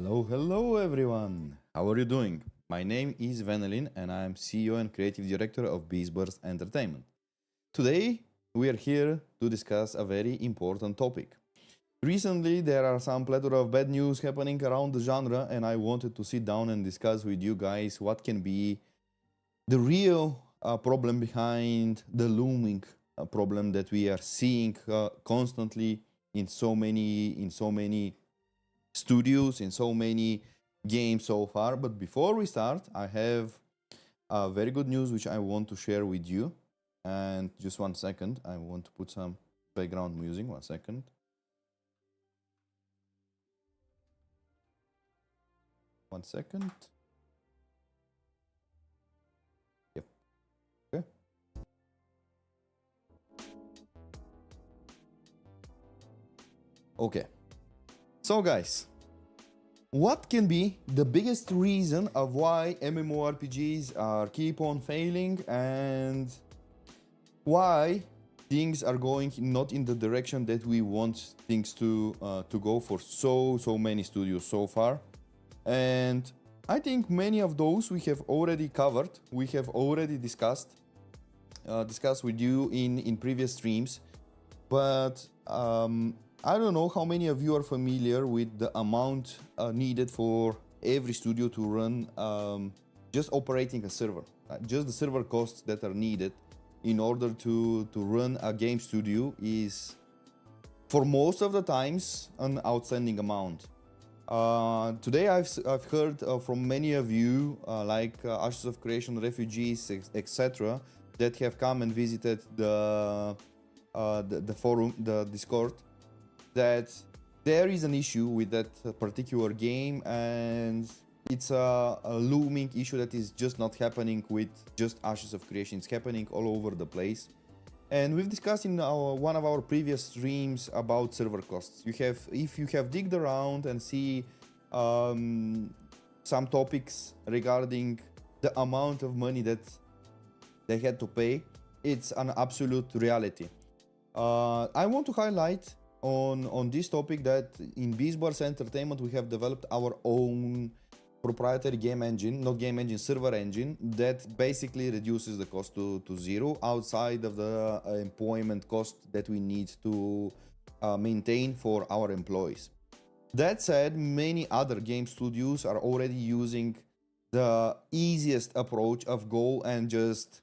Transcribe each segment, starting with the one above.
Hello everyone! How are you doing? My name is Venelin and I am CEO and Creative Director of Beastburst Entertainment. Today we are here to discuss a very important topic. Recently there are some plethora of bad news happening around the genre and I wanted to sit down and discuss with you guys what can be the real problem behind the looming problem that we are seeing constantly in so many studios, in so many games so far. But before we start, I have very good news which I want to share with you. And just 1 second, I want to put some background music. 1 second. One second. Yep. Okay. Okay. So guys, what can be the biggest reason of why MMoRPGs are keep on failing and why things are going not in the direction that we want things to go for so many studios so far? And I think many of those we have already covered, we have already discussed with you in previous streams, but I don't know how many of you are familiar with the amount needed for every studio to run just operating a server. Just the server costs that are needed in order to run a game studio is, for most of the times, an outstanding amount. Today I've heard from many of you, like Ashes of Creation refugees, etc., that have come and visited the forum, the Discord, that there is an issue with that particular game, and it's a looming issue that is just not happening with just Ashes of Creation. It's happening all over the place. And we've discussed in one of our previous streams about server costs. If you have digged around and see some topics regarding the amount of money that they had to pay, it's an absolute reality. I want to highlight on this topic that in Beastburst Entertainment we have developed our own proprietary game engine, not game engine, server engine, that basically reduces the cost to zero outside of the employment cost that we need to maintain for our employees. That said, many other game studios are already using the easiest approach of go and just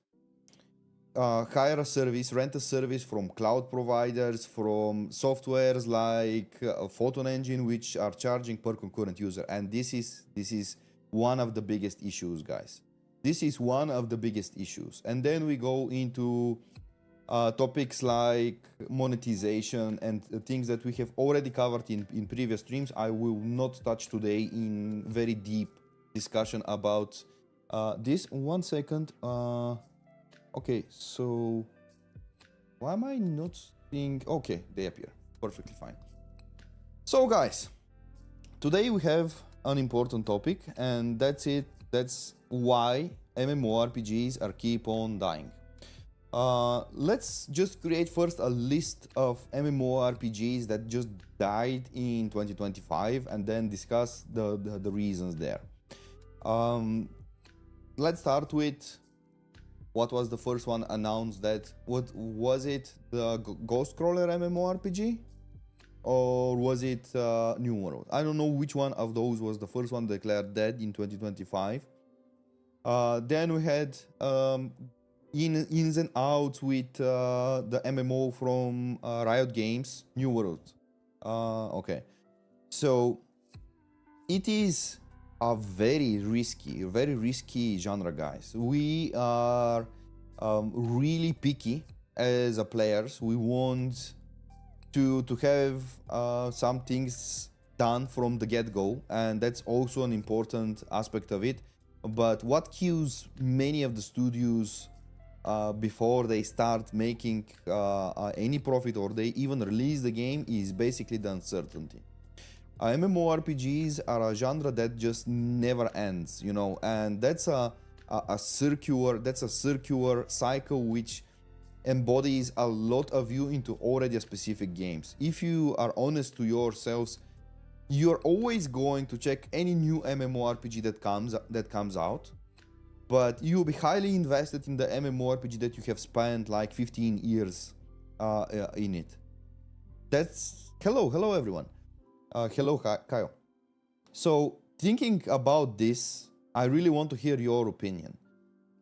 hire a service, rent a service from cloud providers, from softwares like Photon Engine, which are charging per concurrent user. And this is one of the biggest issues, guys. This is one of the biggest issues. And then we go into topics like monetization and things that we have already covered in previous streams. I will not touch today in very deep discussion about this. 1 second. Okay, so why am I not seeing? Okay, they appear perfectly fine. So guys, today we have an important topic, and that's it. That's why MMoRPGs are keep on dying. Let's just create first a list of MMoRPGs that just died in 2025 and then discuss the reasons there. Let's start with what was the first one announced. That what was it? The Ghost Crawler MMoRPG, or was it New World? I don't know which one of those was the first one declared dead in 2025. Then we had ins and outs with the MMO from Riot Games, New World. Okay, so it is a very risky genre, guys. We are really picky as a players. We want to have some things done from the get-go, and that's also an important aspect of it. But what kills many of the studios before they start making any profit or they even release the game is basically the uncertainty. MMoRPGs are a genre that just never ends, you know, and that's a circular cycle which embodies a lot of you into already a specific games. If you are honest to yourselves, you're always going to check any new MMoRPG that comes out, but you'll be highly invested in the MMoRPG that you have spent like 15 years in it. That's hello everyone. Hello Kyle. So thinking about this, I really want to hear your opinion.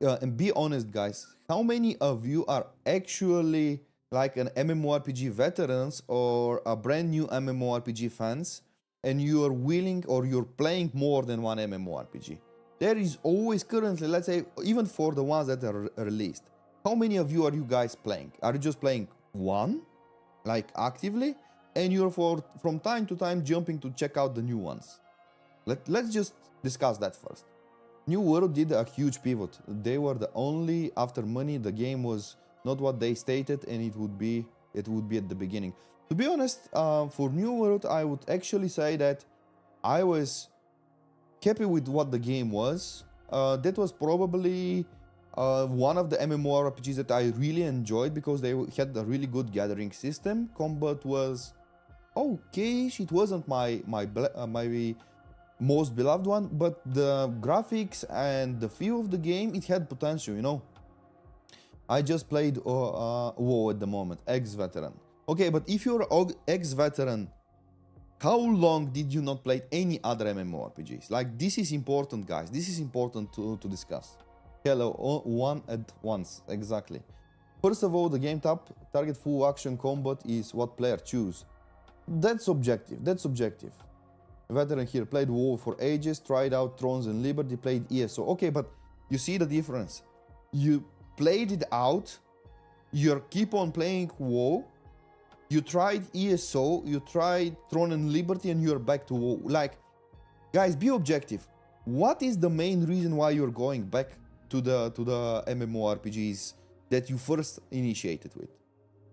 And be honest, guys, how many of you are actually like an MMoRPG veterans or a brand new MMoRPG fans, and you are willing or you're playing more than one MMoRPG? There is always currently, let's say, even for the ones that are released, how many of you are you guys playing? Are you just playing one, like actively, and you're from time to time jumping to check out the new ones? Let's just discuss that first. New World did a huge pivot. They were the only, after money, the game was not what they stated, and it would be at the beginning. To be honest, for New World, I would actually say that I was happy with what the game was. That was probably one of the MMoRPGs that I really enjoyed because they had a really good gathering system. Combat was okay. It wasn't my most beloved one, but the graphics and the feel of the game, it had potential, you know. I just played WoW at the moment, ex-veteran. Okay, but if you're ex-veteran, how long did you not play any other MMoRPGs? Like, this is important, guys. This is important to discuss. Hello, one at once, exactly. First of all, the game target full action combat is what player choose. That's subjective, Veteran here, played WoW for ages, tried out Thrones and Liberty, played ESO. Okay, but you see the difference. You played it out, you keep on playing WoW, you tried ESO, you tried Throne and Liberty, and you're back to WoW. Like, guys, be objective. What is the main reason why you're going back to the MMoRPGs that you first initiated with?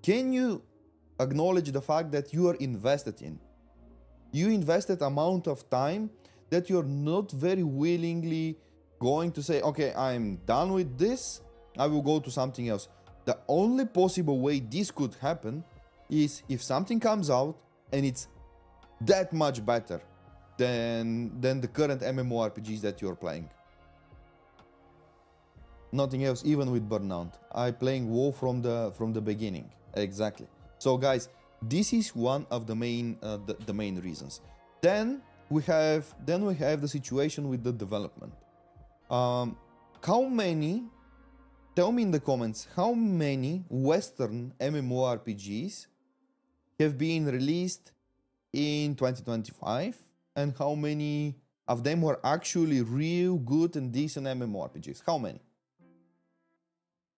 Can you acknowledge the fact that you are invested in? You invested amount of time that you're not very willingly going to say, okay, I'm done with this, I will go to something else. The only possible way this could happen is if something comes out and it's that much better than the current MMoRPGs that you're playing. Nothing else, even with Burnout. I playing WoW from the beginning. Exactly. So guys, this is one of the main reasons. Then we have the situation with the development. How many? Tell me in the comments how many Western MMoRPGs have been released in 2025, and how many of them were actually real good and decent MMoRPGs. How many?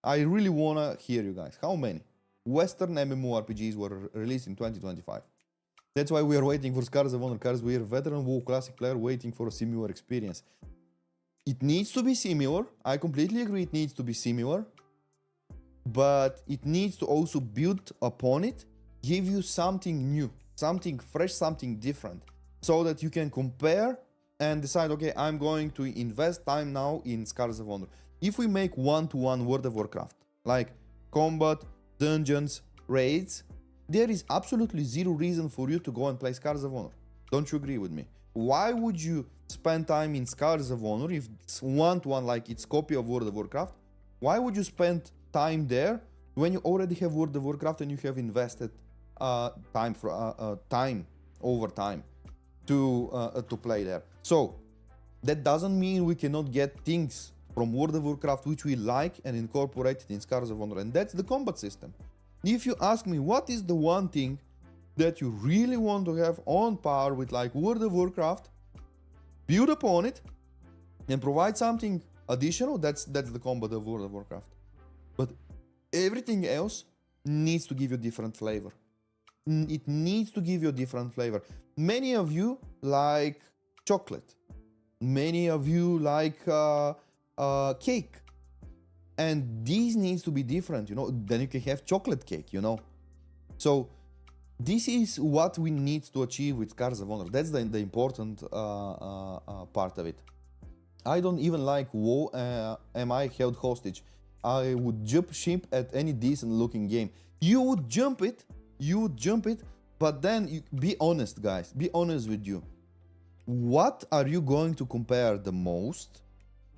I really wanna hear you guys. How many Western MMoRPGs were released in 2025? That's why we are waiting for Scars of Honor, because we are veteran WoW classic player waiting for a similar experience. It needs to be similar. I completely agree it needs to be similar, but it needs to also build upon it, give you something new, something fresh, something different, so that you can compare and decide, okay, I'm going to invest time now in Scars of Honor. If we make one-to-one World of Warcraft, like combat, dungeons, raids, there is absolutely zero reason for you to go and play Scars of Honor. Don't you agree with me? Why would you spend time in Scars of Honor if it's one-to-one, like it's copy of World of Warcraft? Why would you spend time there when you already have World of Warcraft and you have invested time over time to play there? So that doesn't mean we cannot get things from World of Warcraft which we like and incorporate it in Scars of Honor, and that's the combat system. If you ask me what is the one thing that you really want to have on par with like World of Warcraft, build upon it and provide something additional, that's the combat of World of Warcraft. But everything else needs to give you different flavor. It needs to give you a different flavor. Many of you like chocolate. Many of you like cake. And these needs to be different, you know. Then you can have chocolate cake, you know. So this is what we need to achieve with Scars of Honor. That's the important part of it. I don't even like WoW. Am I held hostage? I would jump ship at any decent looking game. You would jump it, But then be honest, guys. Be honest with you. What are you going to compare the most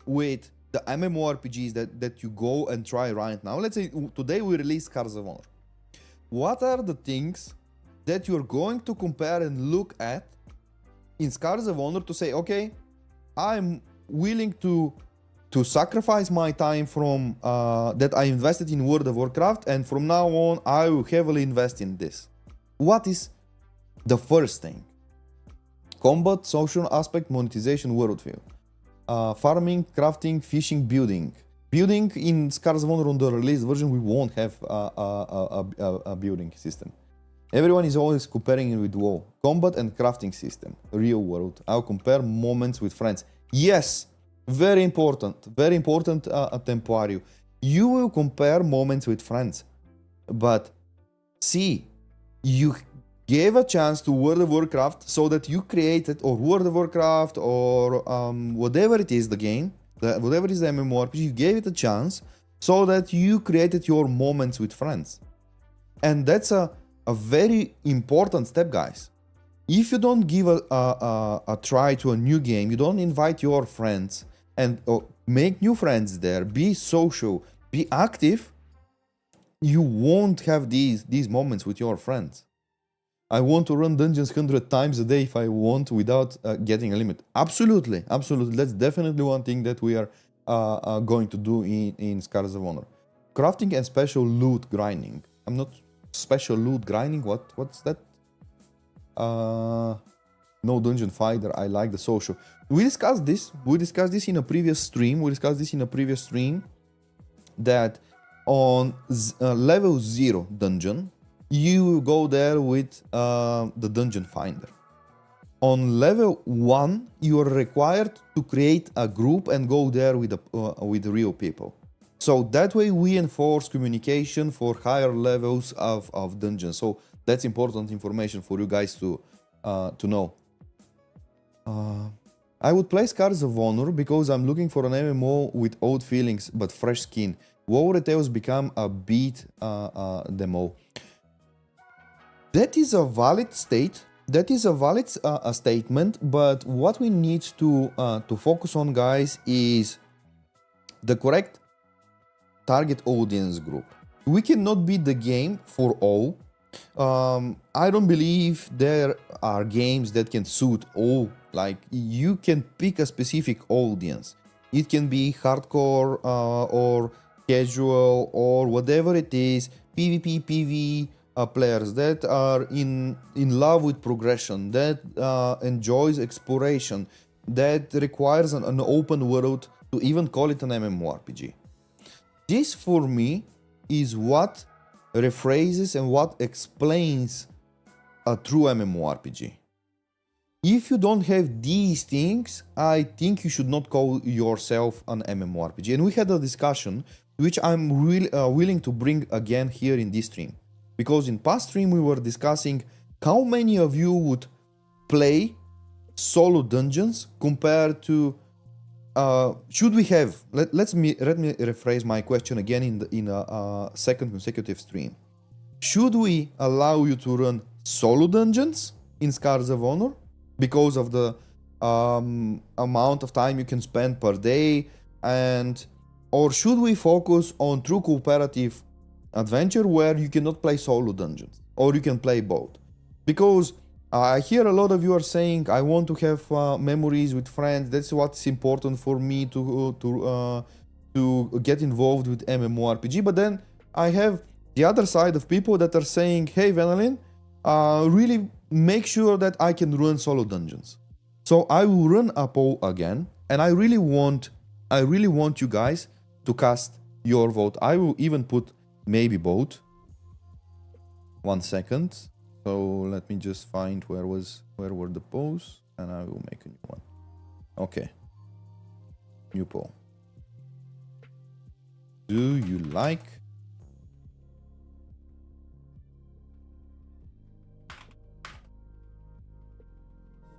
with the MMoRPGs that you go and try right now? Let's say today we release Scars of Honor. What are the things that you're going to compare and look at in Scars of Honor to say, okay, I'm willing to sacrifice my time from that I invested in World of Warcraft, and from now on I will heavily invest in this? What is the first thing? Combat, social aspect, monetization, worldview. Farming, crafting, fishing, building. Building in Scars of Honor on the released version, we won't have a building system. Everyone is always comparing it with WoW. Combat and crafting system, real world. I'll compare moments with friends. Yes, very important Temporario. You will compare moments with friends. But see, you gave a chance to World of Warcraft so that you created, or World of Warcraft, or whatever it is, the game, whatever is the MMoRPG, you gave it a chance so that you created your moments with friends. And that's a very important step, guys. If you don't give a try to a new game, you don't invite your friends and make new friends there, be social, be active, you won't have these moments with your friends. I want to run dungeons 100 times a day if I want without getting a limit. Absolutely, absolutely. That's definitely one thing that we are going to do in Scars of Honor. Crafting and special loot grinding. I'm not special loot grinding. What's that? No dungeon fighter. I like the social. We discussed this. We discussed this in a previous stream. That on level 0 dungeon, you go there with the dungeon finder. On level 1, you are required to create a group and go there with real people. So that way we enforce communication for higher levels of dungeons. So that's important information for you guys to know. I would play Scars of Honor because I'm looking for an MMO with old feelings but fresh skin. WoW retails become a beat demo. That is a valid state. That is a valid statement. But what we need to focus on, guys, is the correct target audience group. We cannot beat the game for all. I don't believe there are games that can suit all. Like, you can pick a specific audience. It can be hardcore or casual or whatever it is. PvP, PvE players that are in love with progression, that enjoys exploration, that requires an open world to even call it an MMoRPG. This, for me, is what rephrases and what explains a true MMoRPG. If you don't have these things, I think you should not call yourself an MMoRPG. And we had a discussion, which I'm really willing to bring again here in this stream. Because in past stream we were discussing how many of you would play solo dungeons compared to should we have, let me rephrase my question again in a second consecutive stream. Should we allow you to run solo dungeons in Scars of Honor because of the amount of time you can spend per day, or should we focus on true cooperative adventure where you cannot play solo dungeons, or you can play both? Because I hear a lot of you are saying, I want to have memories with friends. That's what's important for me to get involved with MMoRPG. But then I have the other side of people that are saying, hey, Vanillin, really make sure that I can run solo dungeons. So I will run a poll again, and I really want you guys to cast your vote. I will even put maybe both. 1 second. So let me just find where were the polls, and I will make a new one. Okay. New poll. Do you like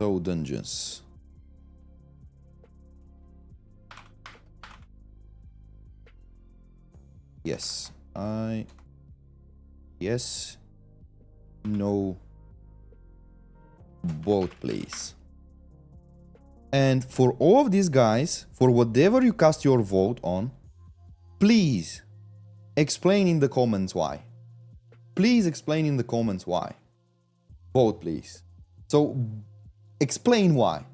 solo dungeons? Yes. Yes. No vote, please. And for all of these guys, for whatever you cast your vote on, please explain in the comments why. Please explain in the comments why. Vote, please. So, explain why.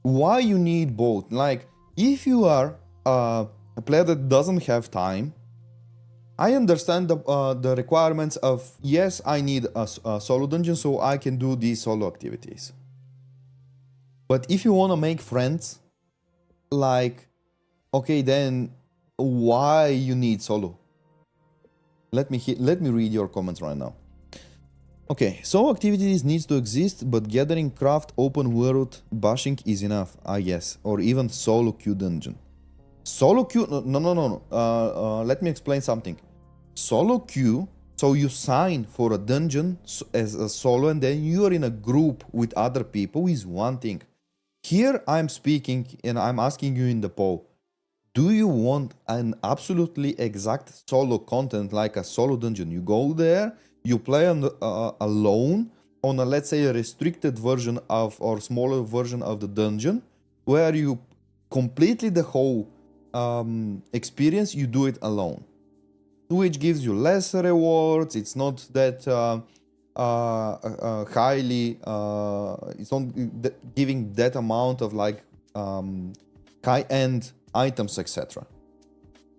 Why you need both. Like, if you are a player that doesn't have time, I understand the requirements of, yes, I need a solo dungeon so I can do these solo activities. But if you want to make friends, like, okay, then why you need solo? Let me read your comments right now. Okay, solo activities needs to exist, but gathering, craft, open world, bashing is enough, I guess. Or even solo queue dungeon. Solo queue, no. Let me explain something. Solo queue, so you sign for a dungeon as a solo and then you are in a group with other people is one thing. Here I'm speaking and I'm asking you in the poll. Do you want an absolutely exact solo content like a solo dungeon? You go there, you play alone on a, let's say, a restricted version of or smaller version of the dungeon, where you completely the whole experience, you do it alone. Which gives you less rewards, it's not that highly, it's not giving that amount of like high-end items, etc.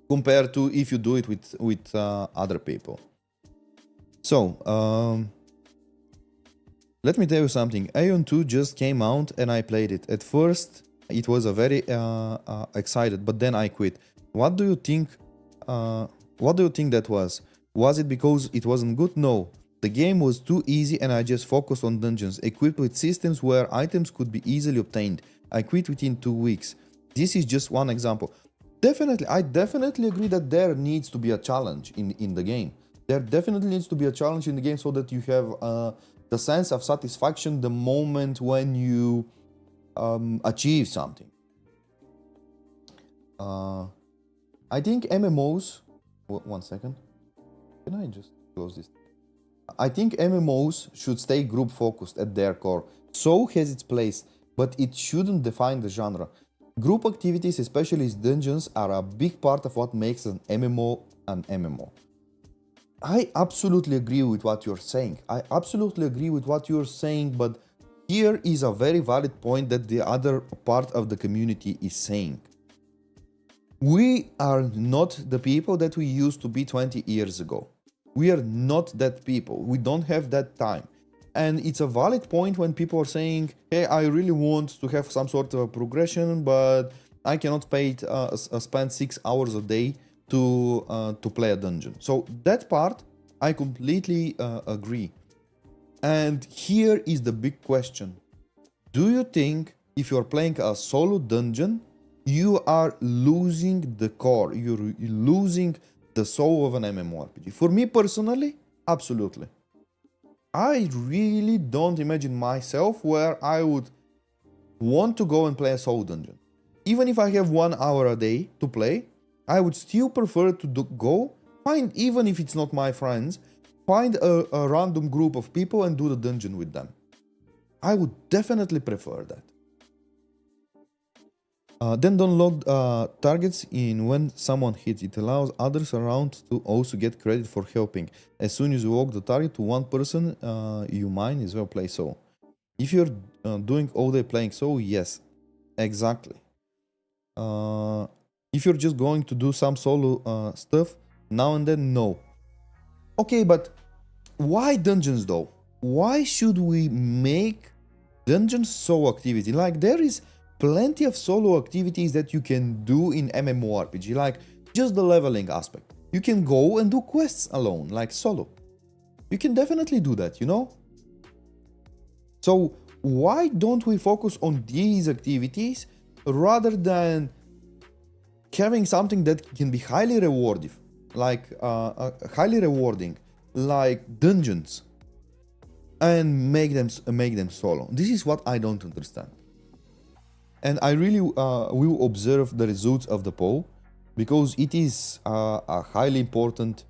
compared to if you do it with other people. So, let me tell you something. Aion 2 just came out and I played it. At first, it was a very excited, but then I quit. What do you think? What do you think that was? Was it because it wasn't good? No. The game was too easy and I just focused on dungeons, equipped with systems where items could be easily obtained. I quit within 2 weeks. This is just one example. Definitely, I definitely agree that there needs to be a challenge in the game. There definitely needs to be a challenge in the game so that you have the sense of satisfaction the moment when you achieve something. I think MMOs... One second. Can I just close this? I think MMOs should stay group focused at their core. So has its place, but it shouldn't define the genre. Group activities, especially dungeons, are a big part of what makes an MMO an MMO. I absolutely agree with what you're saying. But here is a very valid point that the other part of the community is saying. We are not the people that we used to be 20 years ago. We are not that people. We don't have that time. And it's a valid point when people are saying, hey, I really want to have some sort of a progression, but I cannot spend 6 hours a day to play a dungeon. So that part, I completely agree. And here is the big question. Do you think if you're playing a solo dungeon, you are losing the core, you're losing the soul of an MMORPG? For me personally, absolutely. I really don't imagine myself where I would want to go and play a solo dungeon. Even if I have 1 hour a day to play, I would still prefer to go, find, even if it's not my friends, find a random group of people and do the dungeon with them. I would definitely prefer that. Then don't log targets in when someone hits. It allows others around to also get credit for helping. As soon as you log the target to one person, you might as well play solo. If you're doing all day playing solo, yes, exactly. If you're just going to do some solo stuff now and then, no. Okay, but why dungeons though? Why should we make dungeons solo activity? Like, there is plenty of solo activities that you can do in MMORPG, like just the leveling aspect. You can go and do quests alone, like solo. You can definitely do that, you know? So why don't we focus on these activities rather than having something that can be highly rewarding, like dungeons, and make them solo? This is what I don't understand. And I really will observe the results of the poll, because it is a highly important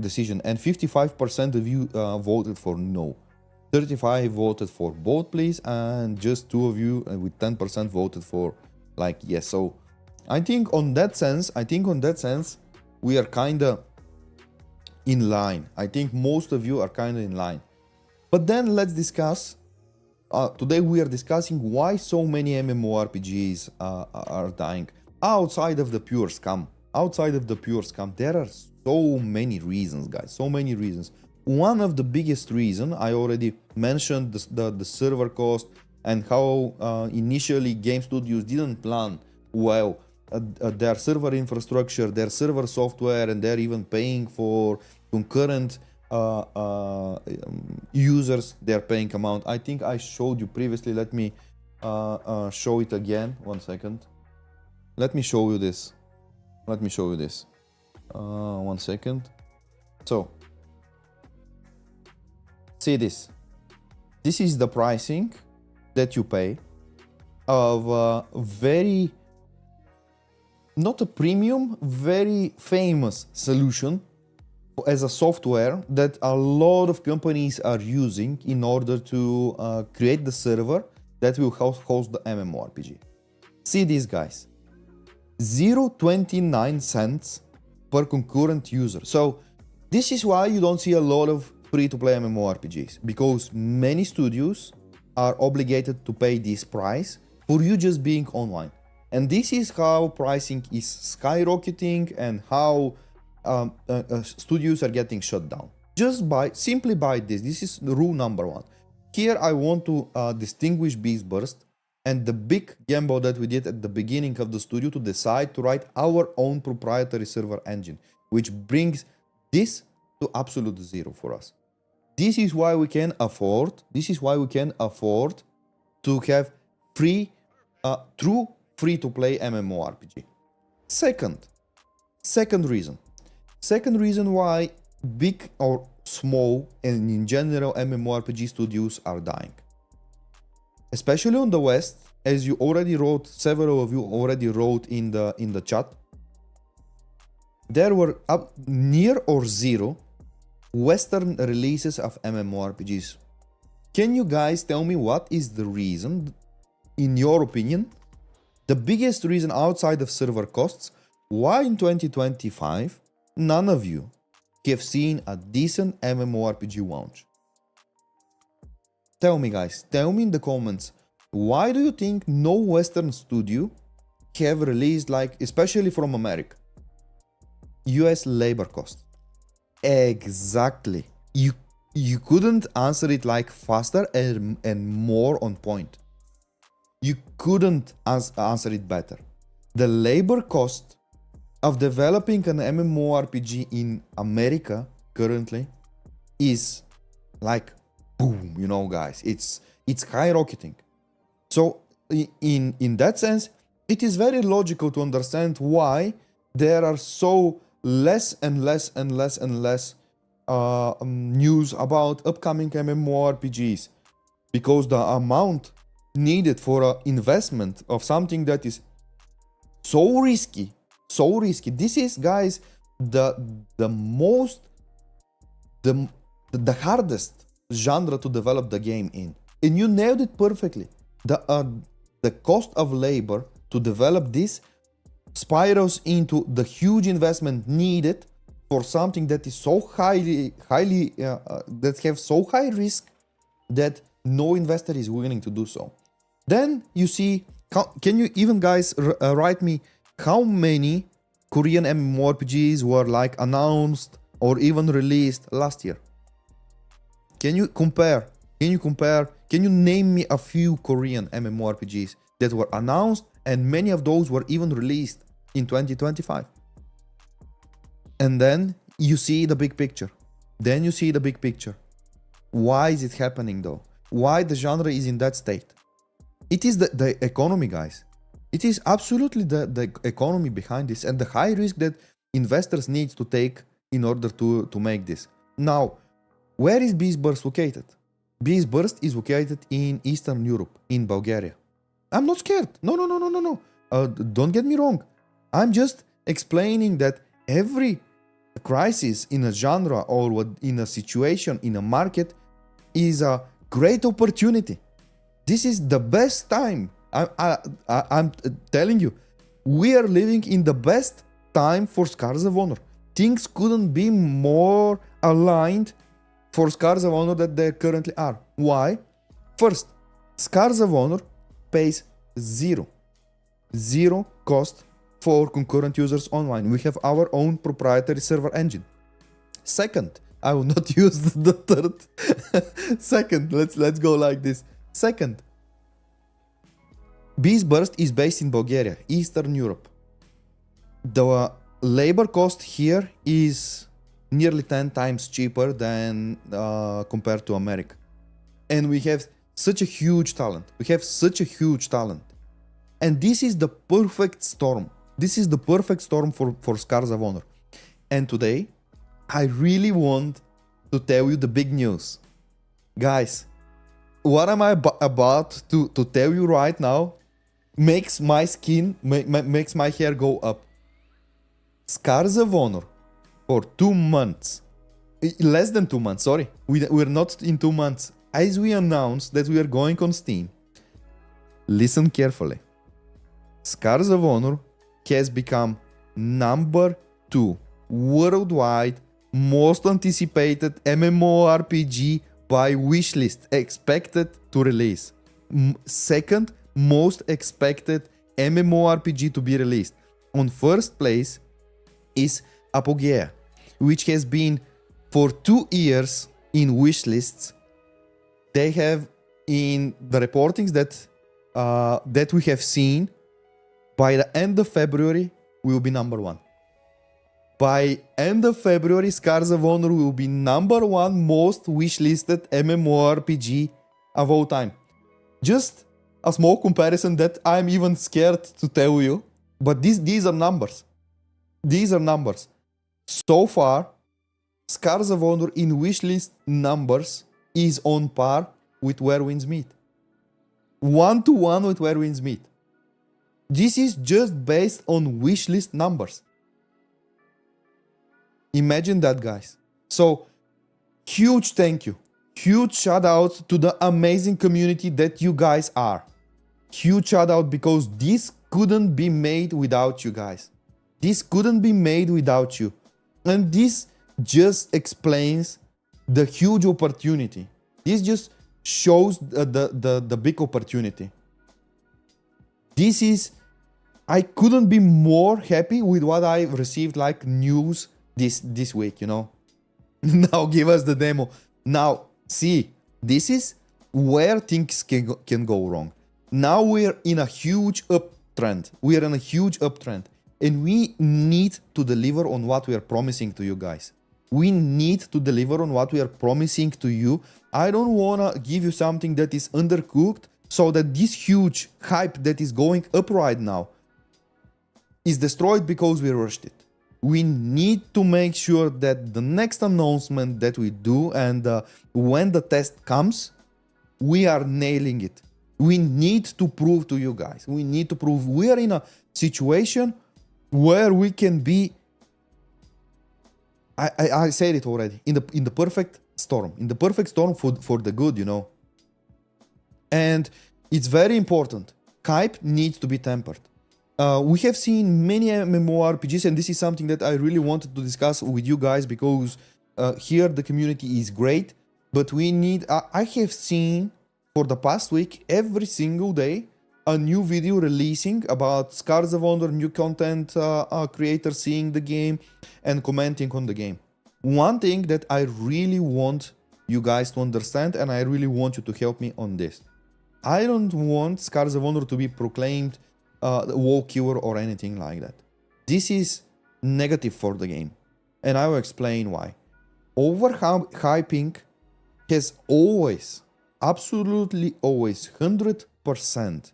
decision. And 55% of you voted for no. 35 voted for both, please, and just 2 of you with 10% voted for like yes. So I think on that sense, we are kind of in line. I think most of you are kind of in line. But then let's discuss. Today we are discussing why so many MMoRPGs are dying. Outside of the pure scam. There are so many reasons, guys. So many reasons. One of the biggest reasons, I already mentioned the server cost and how initially game studios didn't plan well their server infrastructure, their server software, and they're even paying for concurrent users, their paying amount. I think I showed you previously. Let me show it again. 1 second. Let me show you this. 1 second. So, see this. This is the pricing that you pay of a very, not a premium, very famous solution as a software that a lot of companies are using in order to create the server that will host the MMoRPG. See these guys. 0.29 cents per concurrent user. So this is why you don't see a lot of free-to-play MMoRPGs, because many studios are obligated to pay this price for you just being online. And this is how pricing is skyrocketing and how studios are getting shut down. Simply by this. This is rule number 1. Here I want to distinguish Beast Burst and the big gamble that we did at the beginning of the studio to decide to write our own proprietary server engine, which brings this to absolute zero for us. This is why we can afford to have true free-to-play MMoRPG. Second reason why big or small and in general MMoRPG studios are dying. Especially on the West, as you already wrote, several of you already wrote in the chat, there were near or zero Western releases of MMoRPGs. Can you guys tell me what is the reason, in your opinion, the biggest reason outside of server costs, why in 2025 none of you have seen a decent MMoRPG launch? Tell me, guys, tell me in the comments, why do you think no Western studio have released, like, especially from America? US labor cost. Exactly. You couldn't answer it like faster and more on point. You couldn't answer it better. The labor cost of developing an MMoRPG in America currently is like boom, you know, guys. It's skyrocketing. So in that sense, it is very logical to understand why there are so less and less news about upcoming MMoRPGs, because the amount needed for an investment of something that is so risky. This is, guys, the hardest genre to develop the game in, and you nailed it perfectly. The cost of labor to develop this spirals into the huge investment needed for something that is so that have so high risk that no investor is willing to do so. Then you see, can you even, guys, write me how many Korean MMoRPGs were like announced or even released last year? Can you compare? Can you name me a few Korean MMoRPGs that were announced and many of those were even released in 2025? And then you see the big picture. Why is it happening though? Why the genre is in that state? It is the economy, guys. It is absolutely the economy behind this and the high risk that investors need to take in order to make this. Now, where is Beast Burst located? Beast Burst is located in Eastern Europe, in Bulgaria. I'm not scared. No. Don't get me wrong. I'm just explaining that every crisis in a genre or in a situation, in a market, is a great opportunity. This is the best time. I'm telling you, we are living in the best time for Scars of Honor. Things couldn't be more aligned for Scars of Honor than they currently are. Why? First, Scars of Honor pays zero cost for concurrent users online. We have our own proprietary server engine. Second, I will not use the third. Second, let's go like this. Second, Beast Burst is based in Bulgaria, Eastern Europe. The labor cost here is nearly 10 times cheaper than compared to America. And we have such a huge talent. And this is the perfect storm. This is the perfect storm for Scars of Honor. And today, I really want to tell you the big news. Guys, what am I about to tell you right now makes my skin, makes my hair go up. Scars of Honor for 2 months, less than 2 months, sorry. We're not in 2 months. As we announced that we are going on Steam, listen carefully. Scars of Honor has become number 2 worldwide most anticipated MMoRPG by wishlist expected to release. Second most expected MMoRPG to be released. On first place is Apogea, which has been for 2 years in wishlists. They have, in the reportings that we have seen, by the end of February will be number 1. By end of February, Scars of Honor will be number 1 most wishlisted MMoRPG of all time. Just a small comparison that I'm even scared to tell you, but these are numbers. These are numbers. So far, Scars of Honor in wishlist numbers is on par with Where Winds Meet. 1-to-1 with Where Winds Meet. This is just based on wishlist numbers. Imagine that, guys. So, huge thank you. Huge shout out to the amazing community that you guys are. Huge shout out because this couldn't be made without you guys. This couldn't be made without you. And this just explains the huge opportunity. This just shows the big opportunity. This is, I couldn't be more happy with what I received like news this week, you know. Now give us the demo. Now, see, this is where things can go wrong. Now we're in a huge uptrend. We are in a huge uptrend. And we need to deliver on what we are promising to you guys. We need to deliver on what we are promising to you. I don't want to give you something that is undercooked so that this huge hype that is going up right now is destroyed because we rushed it. We need to make sure that the next announcement that we do and when the test comes, we are nailing it. We need to prove to you guys. We need to prove we are in a situation where we can be, I said it already, in the perfect storm. In the perfect storm for the good, you know. And it's very important. Hype needs to be tempered. We have seen many MMoRPGs, and this is something that I really wanted to discuss with you guys because here the community is great, but we need, I have seen for the past week, every single day, a new video releasing about Scars of Honor, new content creators seeing the game and commenting on the game. One thing that I really want you guys to understand, and I really want you to help me on this. I don't want Scars of Honor to be proclaimed wall killer or anything like that. This is negative for the game, and I will explain why. Overhyping has always, absolutely always, 100%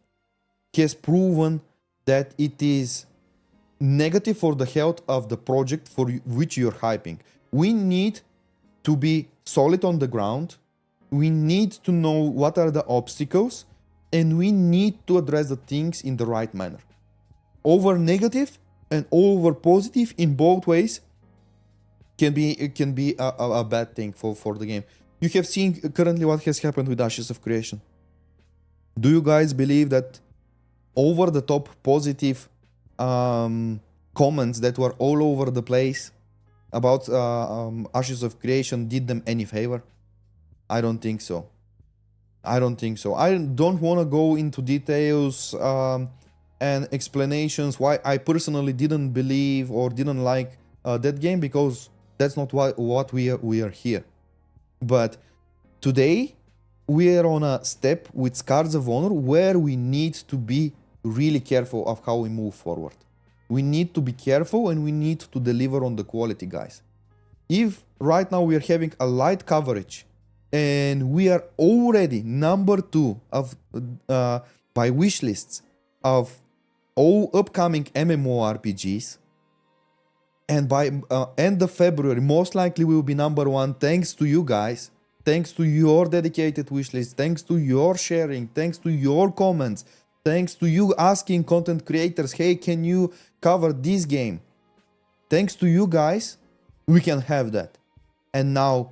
has proven that it is negative for the health of the project for which you're hyping. We need to be solid on the ground. We need to know what are the obstacles, and we need to address the things in the right manner. Over negative and over positive in both ways can be a bad thing for the game. You have seen currently what has happened with Ashes of Creation. Do you guys believe that over the top positive comments that were all over the place about Ashes of Creation did them any favor? I don't think so. I don't think so. I don't want to go into details and explanations why I personally didn't believe or didn't like that game, because that's not what we are here. But today we are on a step with Scars of Honor where we need to be really careful of how we move forward. We need to be careful and we need to deliver on the quality, guys. If right now we are having a light coverage and we are already number 2 of by wish lists of all upcoming MMoRPGs, and by end of February most likely we will be number 1 thanks to you guys, thanks to your dedicated wish list, thanks to your sharing, thanks to your comments, thanks to you asking content creators, hey, can you cover this game? Thanks to you guys, we can have that. And now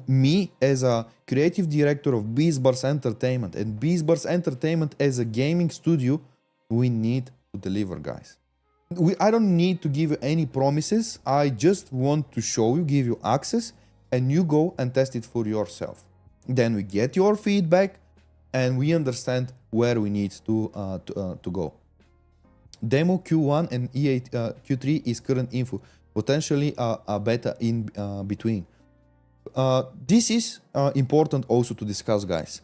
me as a creative director of Beastburst Entertainment and Beastburst Entertainment as a gaming studio, we need to deliver, guys. I don't need to give you any promises. I just want to show you, give you access, and you go and test it for yourself. Then we get your feedback and we understand where we need to go. Demo Q1 and EA Q3 is current info, potentially a beta in between. This is important also to discuss, guys.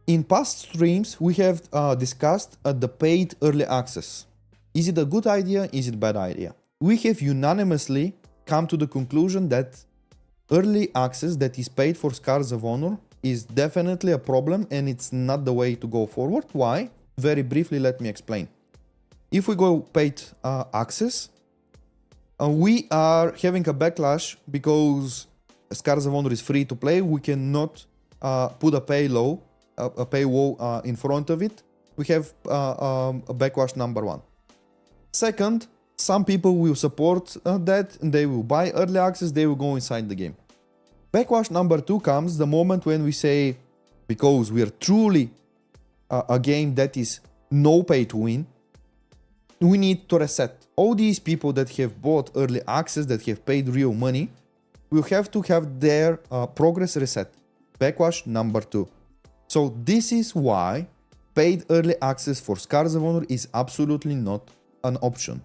In past streams, we have discussed the paid early access. Is it a good idea? Is it a bad idea? We have unanimously come to the conclusion that early access that is paid for Scars of Honor is definitely a problem and it's not the way to go forward. Why? Very briefly, let me explain. If we go paid access, we are having a backlash because Scars of Honor is free to play. We cannot put a paywall in front of it. We have a backlash number 1. Second, some people will support that and they will buy early access, they will go inside the game. Backlash number 2 comes the moment when we say, because we are truly a game that is no pay to win, we need to reset. All these people that have bought early access, that have paid real money, will have to have their progress reset. Backlash number 2. So this is why paid early access for Scars of Honor is absolutely not an option.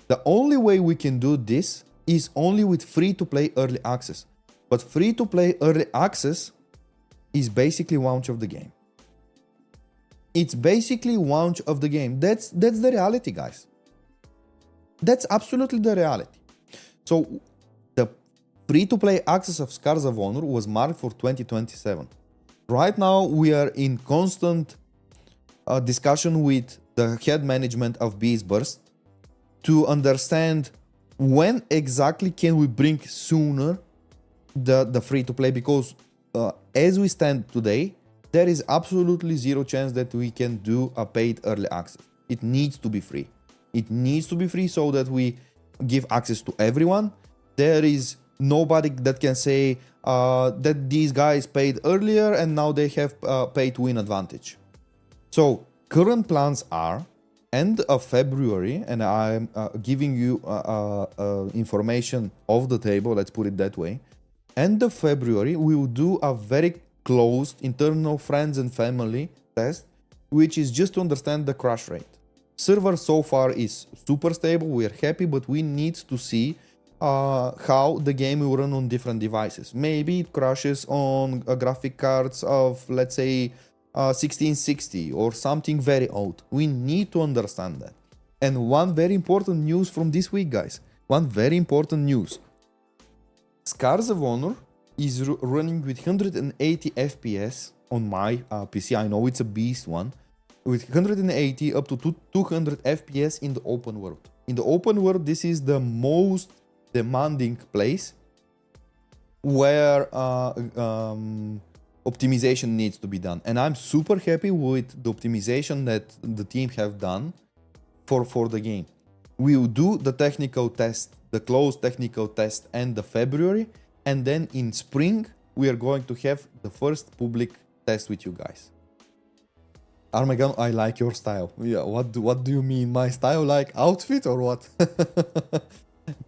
The only way we can do this is only with free-to-play early access. But free-to-play early access is basically launch of the game. It's basically launch of the game. That's the reality, guys. That's absolutely the reality. So the free-to-play access of Scars of Honor was marked for 2027. Right now we are in constant discussion with the head management of Beastburst to understand when exactly can we bring sooner the free-to-play, because as we stand today, there is absolutely zero chance that we can do a paid early access. It needs to be free. It needs to be free so that we give access to everyone. There is nobody that can say that these guys paid earlier and now they have pay to win advantage. So current plans are end of February, and I'm giving you information off the table, let's put it that way. End of February, we will do a very closed internal friends and family test, which is just to understand the crash rate. Server so far is super stable, we are happy, but we need to see how the game will run on different devices. Maybe it crashes on graphic cards of, let's say, 1660 or something very old. We need to understand that. And one very important news from this week, guys. One very important news. Scars of Honor is running with 180 FPS on my PC. I know it's a beast one. With 180 up to 200 FPS in the open world. In the open world, this is the most demanding place where optimization needs to be done. And I'm super happy with the optimization that the team have done for the game. We will do the technical test, the closed technical test end of February, and then in spring we are going to have the first public test with you guys. Armegon, I like your style. Yeah, what do you mean? My style, like outfit or what?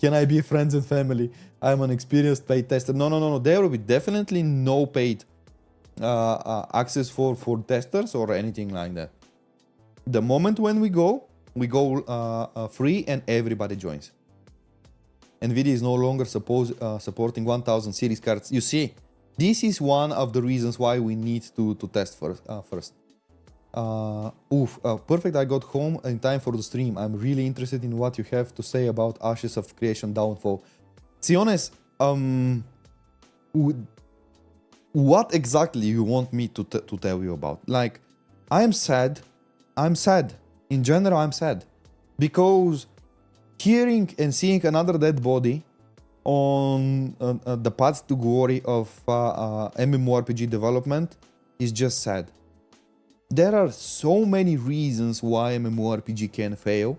Can I be friends and family? I'm an experienced paid tester. No. There will be definitely no paid access for testers or anything like that. The moment when we go free and everybody joins. NVIDIA is no longer supporting 1000 series cards. You see, this is one of the reasons why we need to test first. Perfect, I got home in time for the stream. I'm really interested in what you have to say about Ashes of Creation Downfall. See, honest, what exactly you want me to tell you about? Like, I'm sad. In general, I'm sad. Because hearing and seeing another dead body on the path to glory of MMoRPG development is just sad. There are so many reasons why MMoRPG can fail,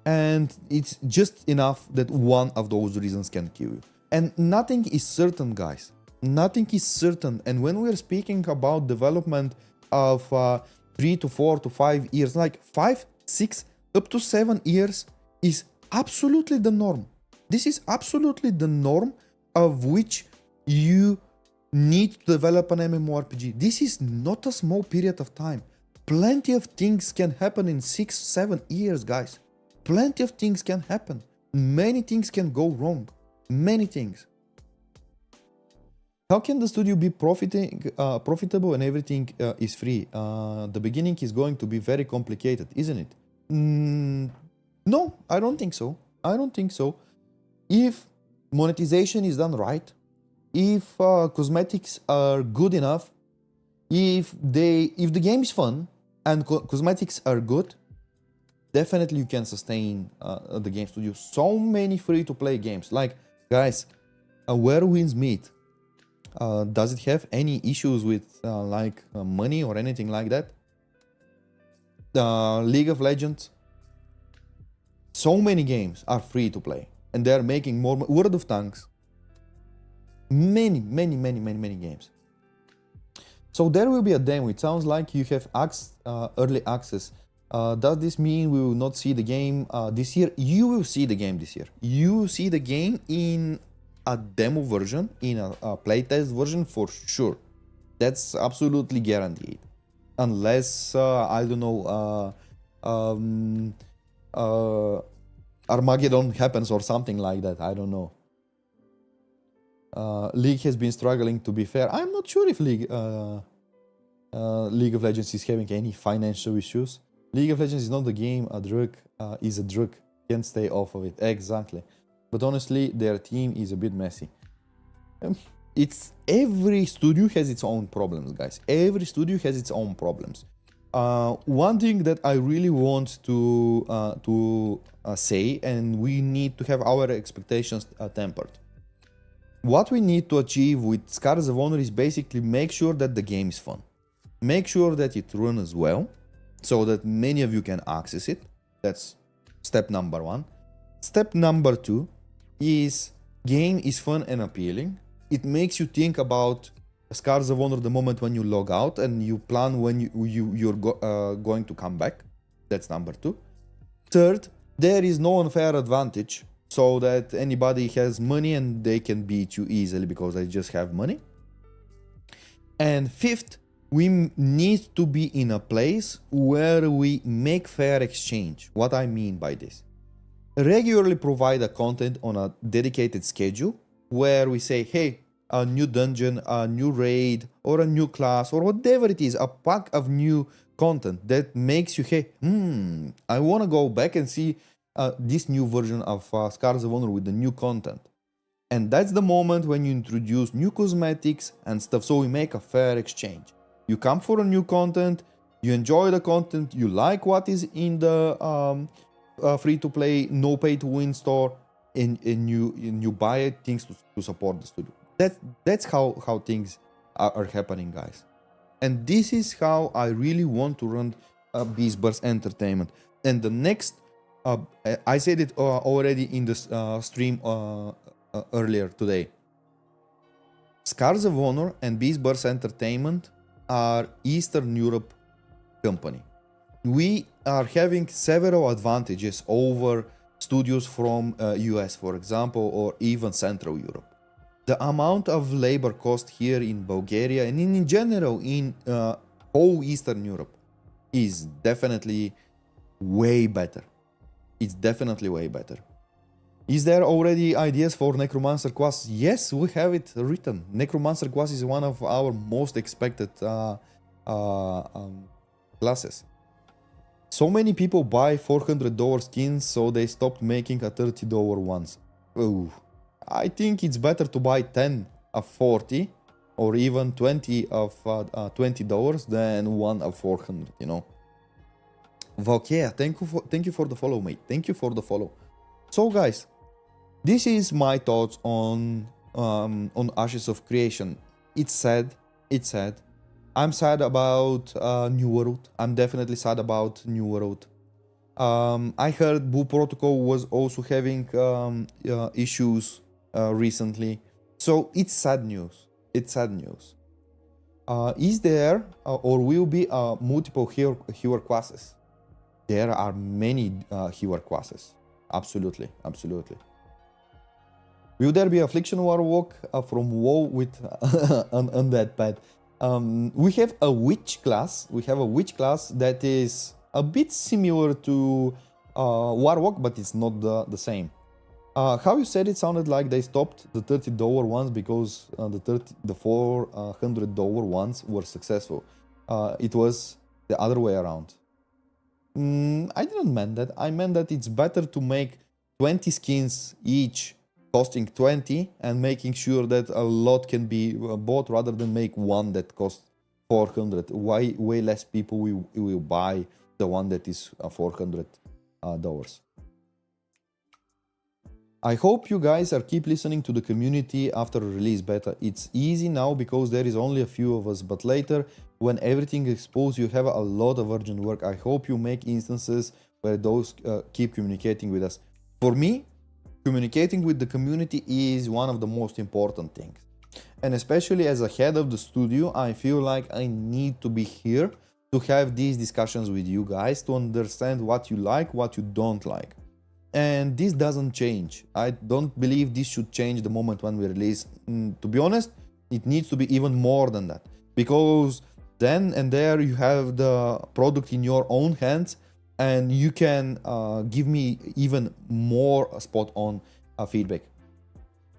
and it's just enough that one of those reasons can kill you. And nothing is certain, guys. Nothing is certain. And when we're speaking about development of 3 to 4 to 5 years, like 5, 6, up to 7 years is absolutely the norm. This is absolutely the norm of which you need to develop an MMoRPG. This is not a small period of time. Plenty of things can happen in 6, 7 years, guys. Plenty of things can happen. Many things can go wrong. Many things. How can the studio be profitable and everything is free? The beginning is going to be very complicated, isn't it? No, I don't think so. If monetization is done right, if cosmetics are good enough, if the game is fun and cosmetics are good, definitely you can sustain the game studio. So many free-to-play games. Like, guys, Where Winds Meet, does it have any issues with money or anything like that? League of Legends, so many games are free to play, and they're making more. World of Tanks, many games. So there will be a demo. It sounds like you have early access. Does this mean we will not see the game this year? You will see the game this year. You will see the game in a demo version, in a playtest version for sure. That's absolutely guaranteed. Unless, I don't know, Armageddon happens or something like that. I don't know. League has been struggling, to be fair. I'm not sure if League of Legends is having any financial issues. League of Legends is not the game, a drug is a drug. Can't stay off of it. Exactly. But honestly, their team is a bit messy. Every studio has its own problems, guys. Every studio has its own problems. One thing that I really want to say, and we need to have our expectations tempered. What we need to achieve with Scars of Honor is basically make sure that the game is fun. Make sure that it runs well, so that many of you can access it. That's step number 1. Step number 2 is game is fun and appealing. It makes you think about Scars of Honor the moment when you log out, and you plan when you're going to come back. That's number 2. Third, there is no unfair advantage, so that anybody has money and they can beat you easily because they just have money. And fifth, we need to be in a place where we make fair exchange. What I mean by this: regularly provide a content on a dedicated schedule where we say, hey, a new dungeon, a new raid, or a new class, or whatever it is, a pack of new content that makes you, hey, I want to go back and see this new version of Scars of Honor with the new content. And that's the moment when you introduce new cosmetics and stuff, so we make a fair exchange. You come for a new content, you enjoy the content, you like what is in the free-to-play, no pay-to-win store, and you buy things to support the studio. That's how things are happening, guys. And this is how I really want to run Beast Burst Entertainment. And the next, I said it already in the stream earlier today. Scars of Honor and Beast Burst Entertainment are Eastern Europe company. We are having several advantages over studios from US, for example, or even Central Europe. The amount of labor cost here in Bulgaria and in general in whole Eastern Europe is definitely way better. It's definitely way better. Is there already ideas for Necromancer class? Yes, we have it written. Necromancer class is one of our most expected classes. So many people buy $400 skins, so they stopped making a $30 ones. Ooh. I think it's better to buy 10 of 40 or even 20 of $20 than one of 400, you know. Valkia, thank you for the follow, mate. Thank you for the follow. So guys, this is my thoughts on Ashes of Creation. It's sad. It's sad. I'm sad about New World. I'm definitely sad about New World. I heard Boo Protocol was also having issues recently. So it's sad news. It's sad news. Is there or will be multiple hero classes? There are many hero classes. Absolutely, absolutely. Will there be Affliction Warlock from WoW with Undead Pet? We have a witch class. We have a witch class that is a bit similar to Warlock, but it's not the same. How you said it sounded like they stopped the $30 ones because the $400 ones were successful. It was the other way around. I didn't mean that. I meant that it's better to make 20 skins each costing 20 and making sure that a lot can be bought rather than make one that costs 400. Way less people will buy the one that is $400. I hope you guys are keep listening to the community after release beta. It's easy now because there is only a few of us, but later when everything is exposed you have a lot of urgent work. I hope you make instances where those keep communicating with us. For me, communicating with the community is one of the most important things. And especially as a head of the studio, I feel like I need to be here to have these discussions with you guys to understand what you like, what you don't like. And this doesn't change. I don't believe this should change the moment when we release. To be honest, it needs to be even more than that. Because then and there you have the product in your own hands and you can give me even more spot on feedback.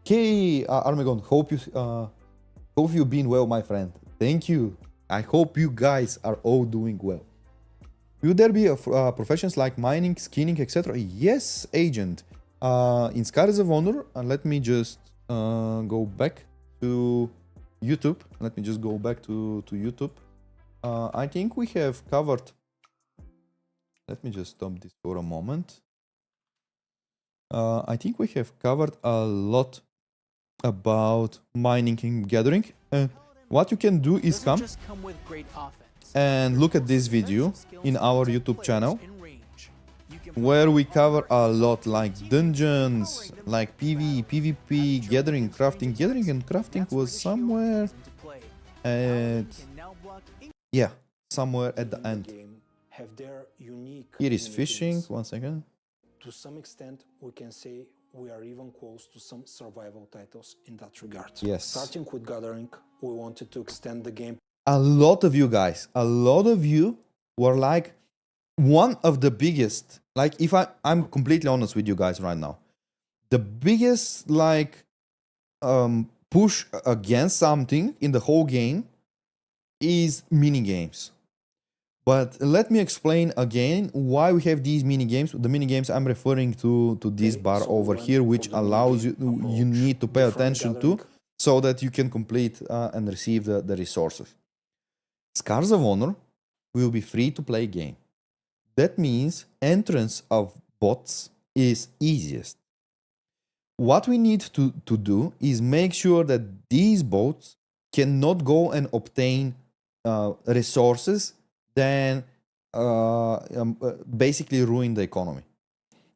Hey, Armegon, hope you've been well, my friend. Thank you. I hope you guys are all doing well. Will there be professions like mining, skinning, etc.? Yes, agent. In Scars of Honor, let me just go back to YouTube. Let me just go back to YouTube. I think we have covered. Let me just stop this for a moment. I think we have covered a lot about mining and gathering. What you can do is come and look at this video in our YouTube channel where we cover a lot like dungeons, like PvE, PvP, gathering, crafting. Gathering and crafting was somewhere at, yeah, somewhere at the end. Here is fishing, 1 second. To some extent, we can say we are even close to some survival titles in that regard. Yes. Starting with gathering, we wanted to extend the game. A lot of you guys, a lot of you were like one of the biggest, like if I'm completely honest with you guys right now, the biggest like push against something in the whole game is mini games. But let me explain again why we have these mini games. The mini games I'm referring to this bar over here, which allows you need to pay attention to so that you can complete and receive the resources. Scars of Honor will be free to play game. That means entrance of bots is easiest. What we need to do is make sure that these bots cannot go and obtain resources then basically ruin the economy.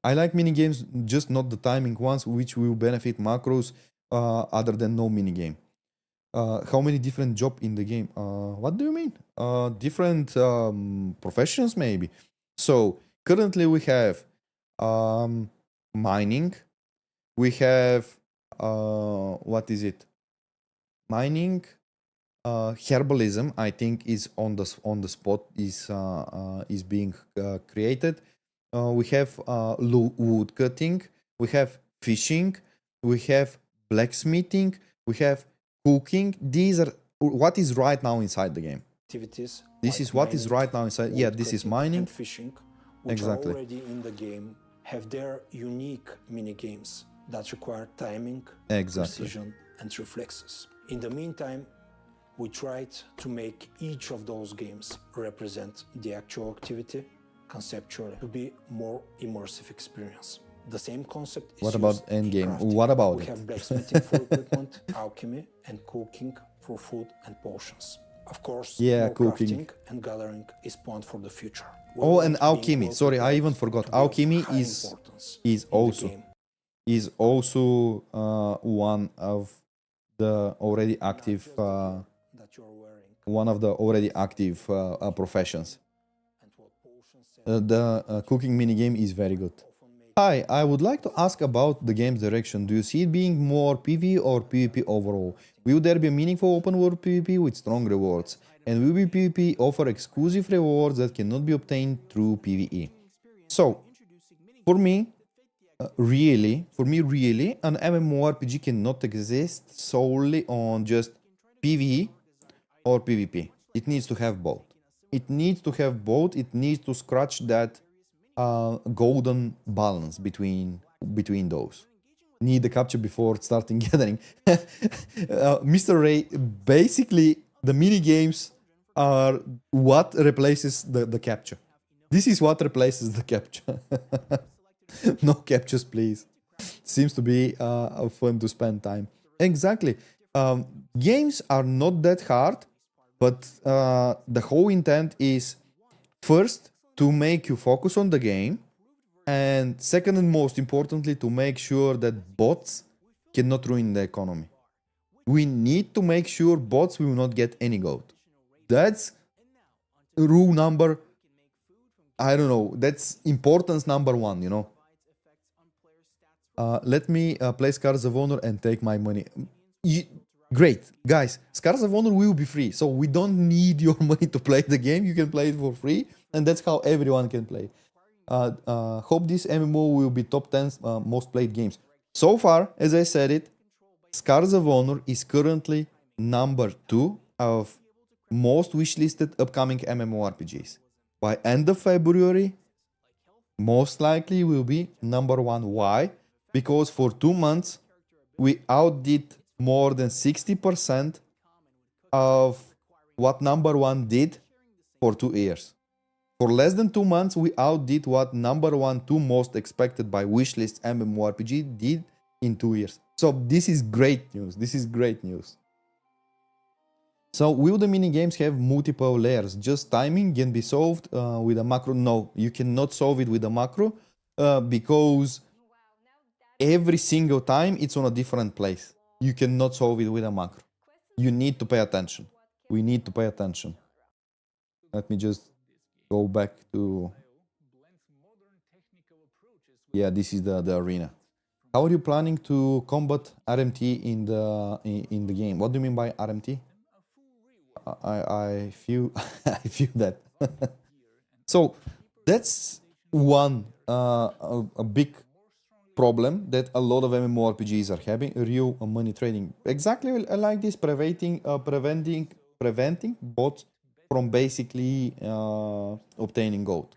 I like minigames, just not the timing ones, which will benefit macros other than no minigame. How many different jobs in the game? What do you mean? Different professions, maybe. So currently we have mining. We have what is it? Mining, herbalism. I think is on the spot is being created. We have wood cutting. We have fishing. We have blacksmithing. We have cooking. These are what is right now inside the game. Activities This like is what is mining, right now inside. Yeah, this is woodcutting, mining. and fishing, which Exactly. are already in the game, have their unique mini games that require timing, Exactly. precision, and reflexes. In the meantime, we tried to make each of those games represent the actual activity conceptually to be more immersive experience. The same concept is What about used in endgame? crafting. What about we it? have blacksmithing for equipment, alchemy, and cooking for food and potions. Of course, Yeah, more cooking. crafting and gathering is planned for the future. We Oh, want and being alchemy. well Sorry, I prepared even to forgot. be of Alchemy high is importance in the also game. one of the already active That you're wearing one of the already active professions. and what potions and The cooking minigame is very good. often make Hi, I would like to ask about the game's direction. Do you see it being more PvE or PvP overall? Will there be a meaningful open world PvP with strong rewards? And will PvP offer exclusive rewards that cannot be obtained through PvE? So, for me, really, an MMoRPG cannot exist solely on just PvE or PvP. It needs to have both. It needs to have both. It needs to scratch that golden balance between those. Need the capture before starting gathering. Mr. Ray, basically the mini games are what replaces the capture. This is what replaces the capture. No captures, please. Seems to be fun to spend time. Exactly. Games are not that hard, but the whole intent is first to make you focus on the game, and second and most importantly, to make sure that bots cannot ruin the economy. We need to make sure bots will not get any gold. That's rule number, I don't know, that's importance number one, you know. Let me play Scars of Honor and take my money. Great, guys, Scars of Honor will be free, so we don't need your money to play the game. You can play it for free, and that's how everyone can play. Hope this MMO will be top 10 most played games. So far, as I said it, Scars of Honor is currently number 2 of most wishlisted upcoming MMORPGs. By end of February, most likely will be number 1. Why? Because for 2 months, we outdid more than 60% of what number 1 did for 2 years. For less than 2 months, we outdid what number 1, 2 most expected by wishlist MMORPG did in 2 years. So this is great news. This is great news. So will the minigames have multiple layers? Just timing can be solved with a macro? No, you cannot solve it with a macro because every single time it's on a different place. You cannot solve it with a macro. You need to pay attention. We need to pay attention. Let me just go back to... Yeah, this is the arena. How are you planning to combat RMT in the game? What do you mean by RMT? I feel I feel that. So that's one a big problem that a lot of MMORPGs are having: real money trading. Exactly, I like this, preventing bots from basically obtaining gold.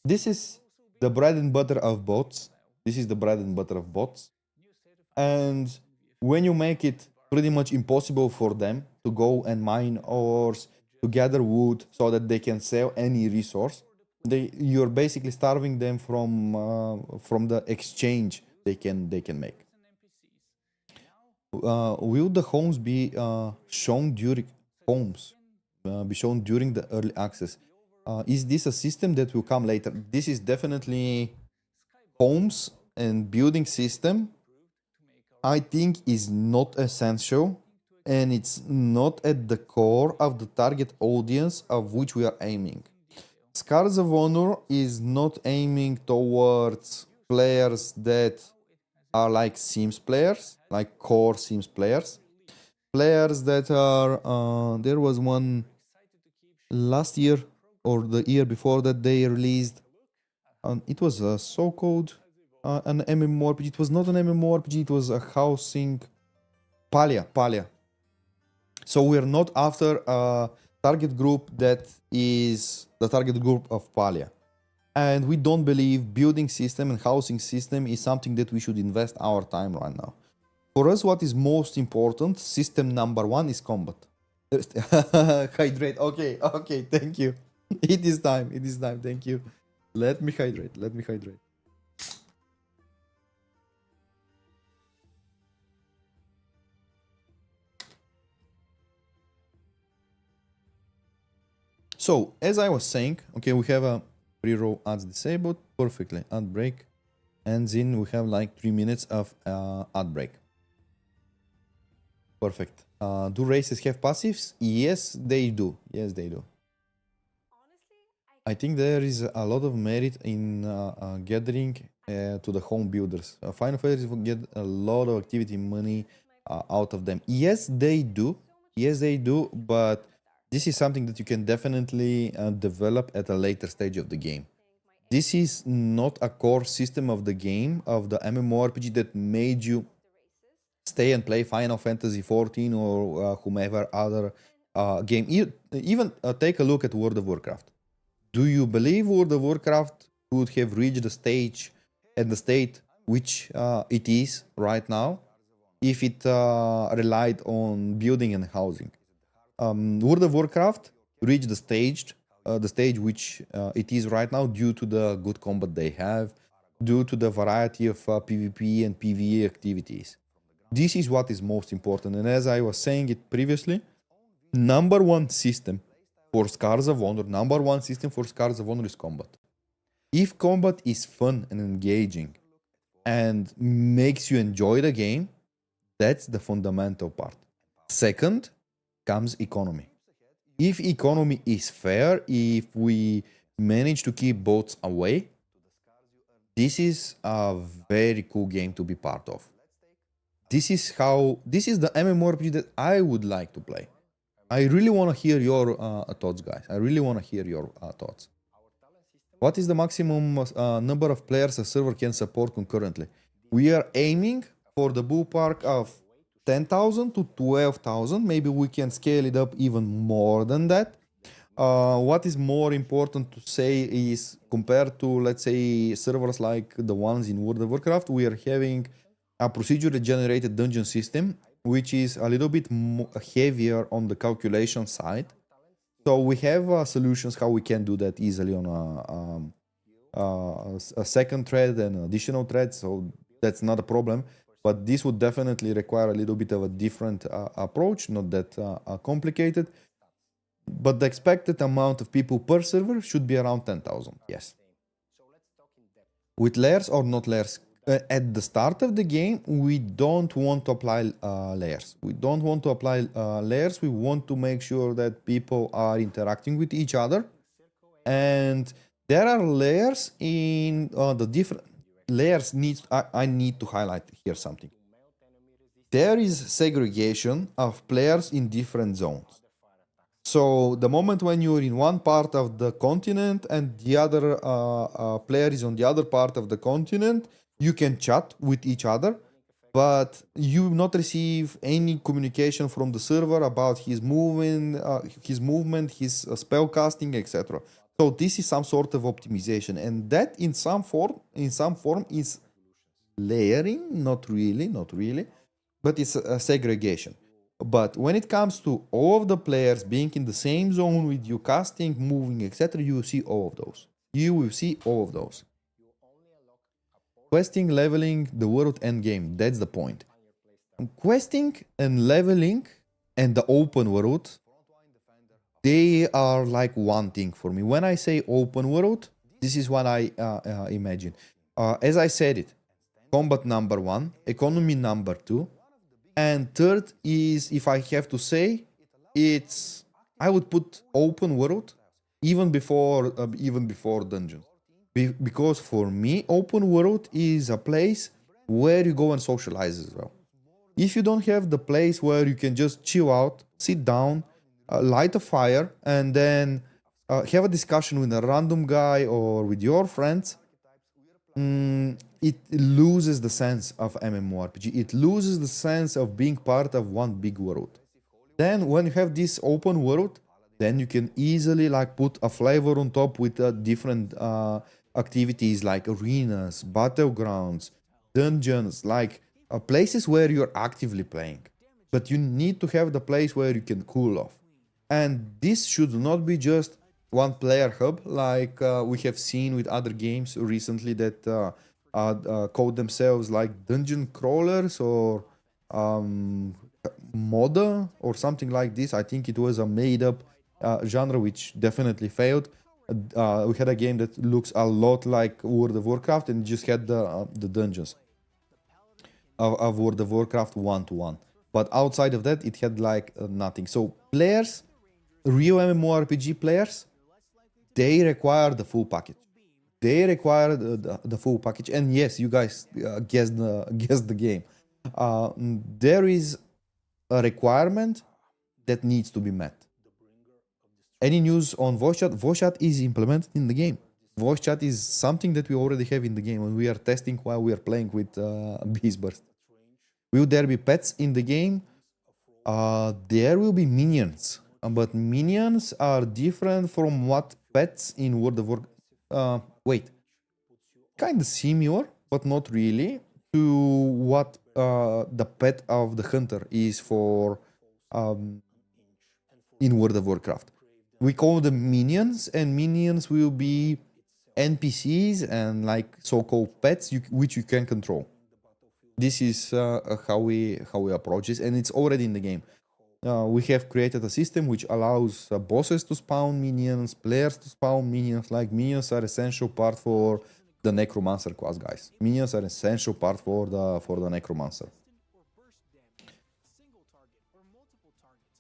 This is the bread and butter of bots. This is the bread and butter of bots. And when you make it pretty much impossible for them to go and mine ores, to gather wood so that they can sell any resource, you're basically starving them from the exchange they can make. Will the homes be shown during the early access? Is this a system that will come later? This is definitely homes and building system. I think is not essential and it's not at the core of the target audience of which we are aiming. Scars of Honor is not aiming towards players that are like Sims players, like core Sims players. Players that are, there was one last year or the year before that they released, it was a so-called an MMoRPG. It was not an MMoRPG, it was a housing, Palia. So we're not after a target group that is the target group of Palia. And we don't believe building system and housing system is something that we should invest our time right now. For us, what is most important, system number one is combat. Hydrate. Okay, thank you. It is time, thank you. Let me hydrate. So, as I was saying, okay, we have a pre-roll ads disabled, perfectly, ad break. And then we have like 3 minutes of ad break. Perfect. Do races have passives? Yes, they do. I think there is a lot of merit in gathering to the home builders. Final Fantasy will get a lot of activity money out of them. Yes, they do, but this is something that you can definitely develop at a later stage of the game. This is not a core system of the game, of the MMoRPG that made you stay and play Final Fantasy XIV or whomever other game. Even take a look at World of Warcraft. Do you believe World of Warcraft could have reached the stage and the state which it is right now if it relied on building and housing? World of Warcraft reached the stage which it is right now due to the good combat they have, due to the variety of PvP and PvE activities. This is what is most important, and as I was saying it previously, number one system for Scars of Honor is combat. If combat is fun and engaging and makes you enjoy the game, that's the fundamental part. Second comes economy. If economy is fair, if we manage to keep boats away, this is a very cool game to be part of. This is the MMoRPG that I would like to play. I really want to hear your thoughts, guys. Thoughts. What is the maximum number of players a server can support concurrently? We are aiming for the ballpark of 10,000 to 12,000. Maybe we can scale it up even more than that. What is more important to say is, compared to, let's say, servers like the ones in World of Warcraft, we are having a procedurally generated dungeon system, which is a little bit heavier on the calculation side. So we have solutions how we can do that easily on a second thread and additional thread, so that's not a problem. But this would definitely require a little bit of a different approach, not that complicated. But the expected amount of people per server should be around 10,000, yes. With layers or not layers? At the start of the game, we don't want to apply layers. We want to make sure that people are interacting with each other. And there are layers in the different layers. I need to highlight here something. There is segregation of players in different zones. So the moment when you're in one part of the continent and the other player is on the other part of the continent, you can chat with each other, but you will not receive any communication from the server about his movement, his spell casting, etc. So this is some sort of optimization, and that in some form is layering, not really, but it's a segregation. But when it comes to all of the players being in the same zone with you, casting, moving, etc., you will see all of those. Questing, leveling, the world endgame, that's the point. Questing and leveling and the open world, they are like one thing for me. When I say open world, this is what I imagine. As I said it, combat number one, economy number two, And third is, if I have to say, it's I would put open world even before dungeons, because for me open world is a place where you go and socialize as well. If you don't have the place where you can just chill out, sit down, light a fire, and then have a discussion with a random guy or with your friends, it loses the sense of MMORPG. It loses the sense of being part of one big world. Then when you have this open world, then you can easily like put a flavor on top with different activities like arenas, battlegrounds, dungeons, like places where you're actively playing. But you need to have the place where you can cool off. And this should not be just one player hub like we have seen with other games recently that call themselves like dungeon crawlers or modder or something like this. I think it was a made up genre which definitely failed. We had a game that looks a lot like World of Warcraft and just had the dungeons of World of Warcraft 1-to-1. But outside of that, it had like nothing. So players, real MMORPG players, they require the full package. They require the full package. And yes, you guys guessed the game. There is a requirement that needs to be met. Any news on voice chat? Voice chat is implemented in the game. Voice chat is something that we already have in the game and we are testing while we are playing with Beastburst. Will there be pets in the game? There will be minions. But minions are different from what pets in World of Warcraft... Kind of similar, but not really, to what the pet of the hunter is for in World of Warcraft. We call them minions, and minions will be NPCs and like so-called pets which you can control. This is how we approach this, and it's already in the game. We have created a system which allows bosses to spawn minions, players to spawn minions. Like minions are essential part for the Necromancer class, guys. Minions are essential part for the Necromancer.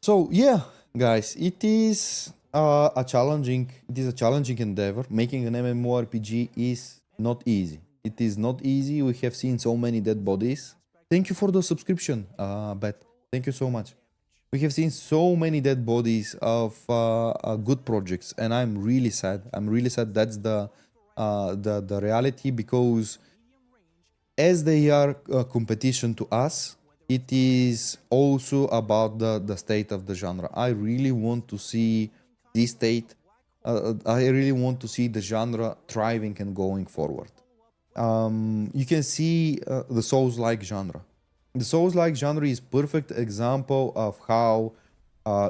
So yeah, guys, it is a challenging endeavor. Making an MMORPG is not easy. It is not easy. We have seen so many dead bodies. Thank you for the subscription, Bet. Thank you so much. We have seen so many dead bodies of good projects, and I'm really sad. I'm really sad that's the reality, because as they are a competition to us, it is also about the state of the genre. I really want to see this state. I really want to see the genre thriving and going forward. You can see the Souls-like genre. The Souls-like genre is perfect example of how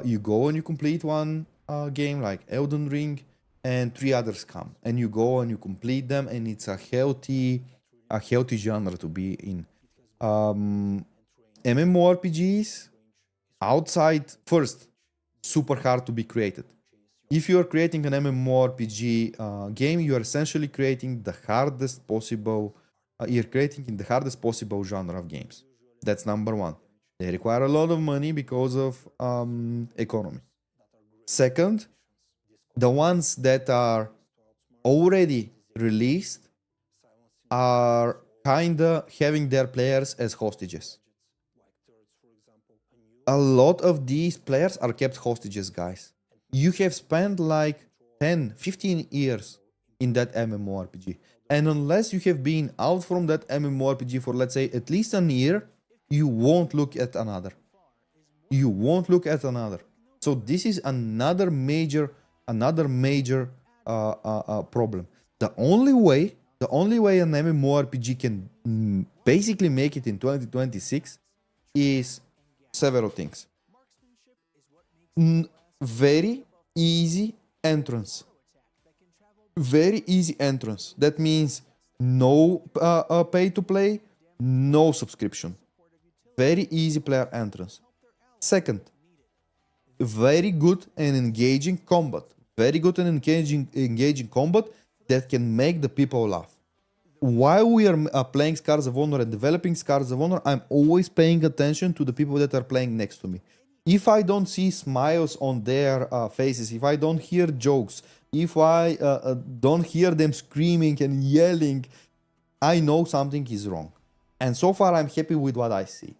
you go and you complete one game like Elden Ring, and 3 others come, and you go and you complete them, and it's a healthy genre to be in. MMORPGs outside first, super hard to be created. If you are creating an MMORPG game, you are essentially creating the hardest possible. You're creating in the hardest possible genre of games. That's number one. They require a lot of money because of economy. Second, the ones that are already released are kinda having their players as hostages. A lot of these players are kept hostages, guys. You have spent like 10, 15 years in that MMORPG. And unless you have been out from that MMORPG for, let's say, at least a year, you won't look at another. You won't look at another. So this is another major problem. The only way an MMORPG can basically make it in 2026 is several things. Very easy entrance. Very easy entrance. That means no pay to play, no subscription. Very easy player entrance. Second, very good and engaging combat. Very good and engaging combat that can make the people laugh. while we are playing Scars of Honor and developing Scars of Honor, I'm always paying attention to the people that are playing next to me. If I don't see smiles on their faces, if I don't hear jokes, if I don't hear them screaming and yelling, I know something is wrong. And so far, I'm happy with what I see.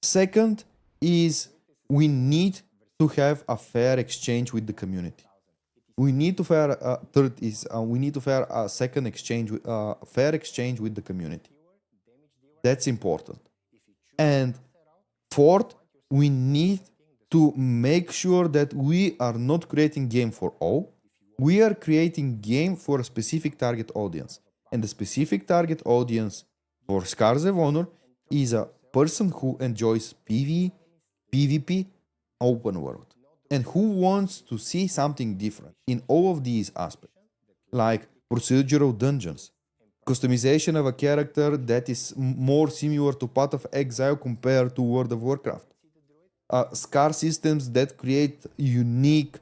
Second is we need to have a fair exchange with the community. We need to fair. Third is we need to fair a second exchange, fair exchange with the community. That's important. And fourth, we need to make sure that we are not creating game for all. We are creating game for a specific target audience. And the specific target audience for Scars of Honor is a person who enjoys PvE, PvP, open world, and who wants to see something different in all of these aspects, like procedural dungeons, customization of a character that is more similar to Path of Exile compared to World of Warcraft, scar systems that create unique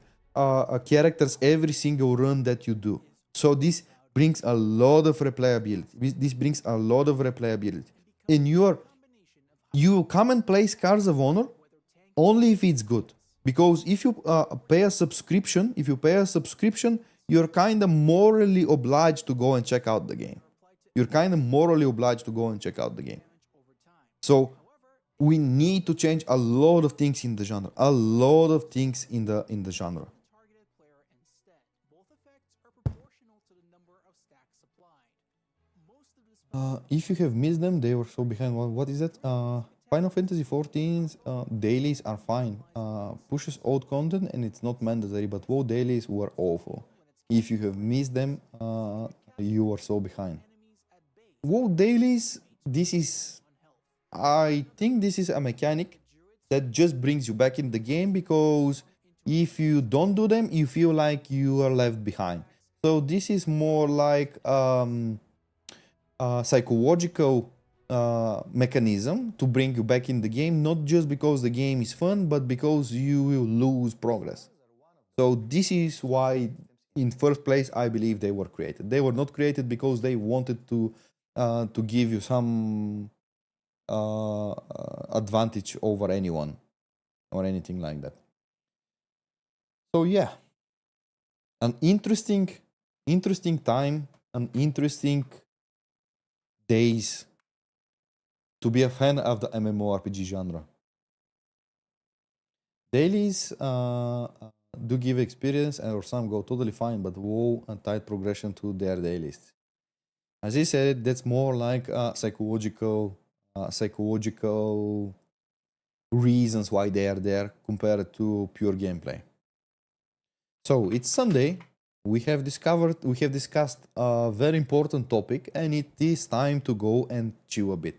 characters every single run that you do. So this brings a lot of replayability. This brings a lot of replayability. And you come and play Scars of Honor only if it's good. Because if you pay a subscription, you're kind of morally obliged to go and check out the game. So we need to change a lot of things in the genre. If you have missed them, they were so behind. What is that? Final Fantasy XIV's dailies are fine. Pushes old content and it's not mandatory, but WoW dailies were awful. If you have missed them, you are so behind. WoW dailies, I think this is a mechanic that just brings you back in the game, because if you don't do them, you feel like you are left behind. So this is more like psychological mechanism to bring you back in the game, not just because the game is fun, but because you will lose progress. So this is why, in first place, I believe they were created. They were not created because they wanted to give you some advantage over anyone or anything like that. So yeah, an interesting time, an interesting days to be a fan of the MMoRPG genre. Dailies do give experience, or some go totally fine, but WoW and tight progression to their dailies. As I said, that's more like psychological reasons why they are there compared to pure gameplay. So it's Sunday. We have discussed a very important topic, and it is time to go and chill a bit.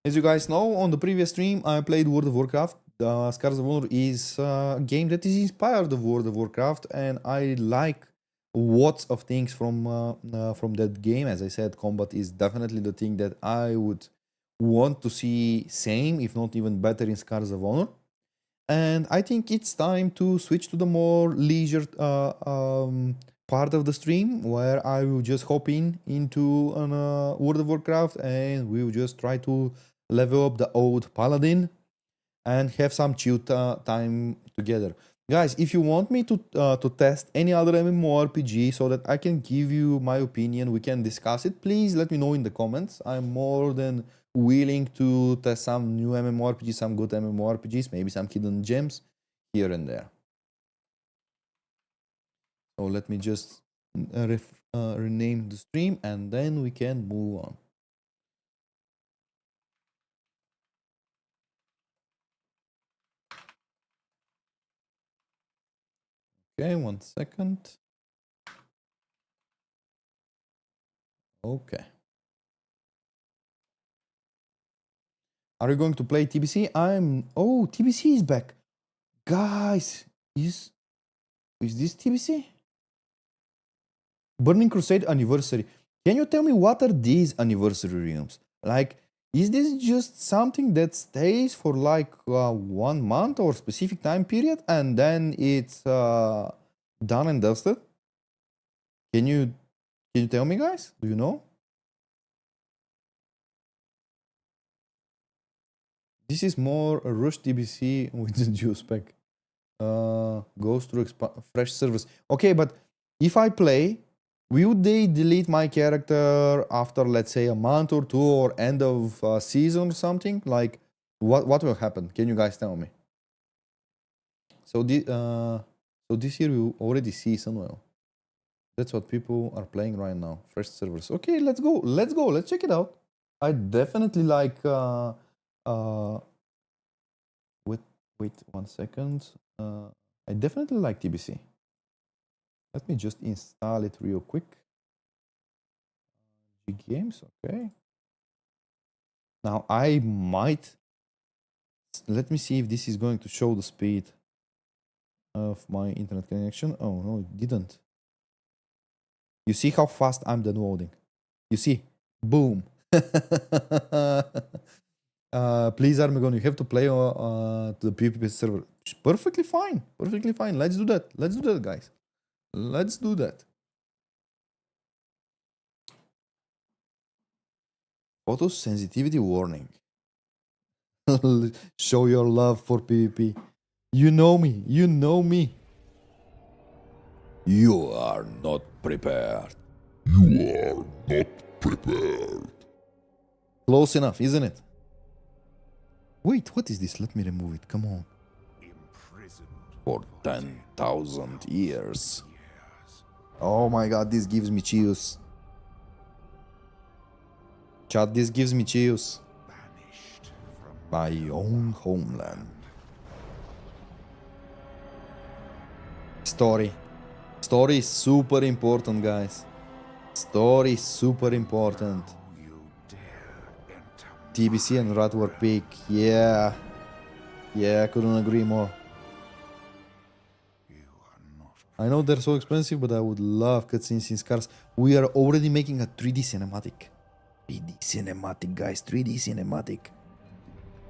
As you guys know, on the previous stream, I played World of Warcraft. Scars of Honor is a game that is inspired of World of Warcraft, and I like lots of things from that game. As I said, combat is definitely the thing that I would want to see same, if not even better, in Scars of Honor. And I think it's time to switch to the more leisure part of the stream, where I will just hop into World of Warcraft, and we will just try to level up the old paladin and have some chill time together. Guys, if you want me to test any other MMoRPG so that I can give you my opinion, we can discuss it, please let me know in the comments. I'm more than willing to test some new MMoRPGs, some good MMoRPGs, maybe some hidden gems here and there. So let me just rename the stream, and then we can move on. Okay, 1 second. Okay. Are you going to play TBC? Oh, TBC is back. Guys, is this TBC? Burning Crusade anniversary. Can you tell me what are these anniversary realms? Like, is this just something that stays for like 1 month or specific time period, and then it's done and dusted? Can you tell me, guys? Do you know? This is more a rush TBC with the juice pack. Goes through fresh servers. Okay, but if I play, will they delete my character after, let's say, a month or two or end of season or something? Like, what will happen? Can you guys tell me? So this year we already see Sunwell. That's what people are playing right now. Fresh servers. Okay, let's go. Let's go. Let's check it out. I definitely like. Wait 1 second. I definitely like TBC. Let me just install it real quick. G Games, okay. Now I might. Let me see if this is going to show the speed of my internet connection. Oh no, it didn't. You see how fast I'm downloading. You see, boom. Please, Armegon, you have to play to the PvP server. Perfectly fine. Perfectly fine. Let's do that. Let's do that, guys. Let's do that. Photosensitivity warning. Show your love for PvP. You know me. You know me. You are not prepared. You are not prepared. Close enough, isn't it? Wait, what is this? Let me remove it. Come on. For 10,000 years. Oh my god, this gives me chills. Chat, this gives me chills. My own homeland. Story. Story is super important, guys. Story is super important. TBC and Ratwork Peak. Yeah. Yeah, I couldn't agree more. I know they're so expensive, but I would love cutscenes in Scars. We are already making a 3D cinematic. 3D cinematic, guys. 3D cinematic.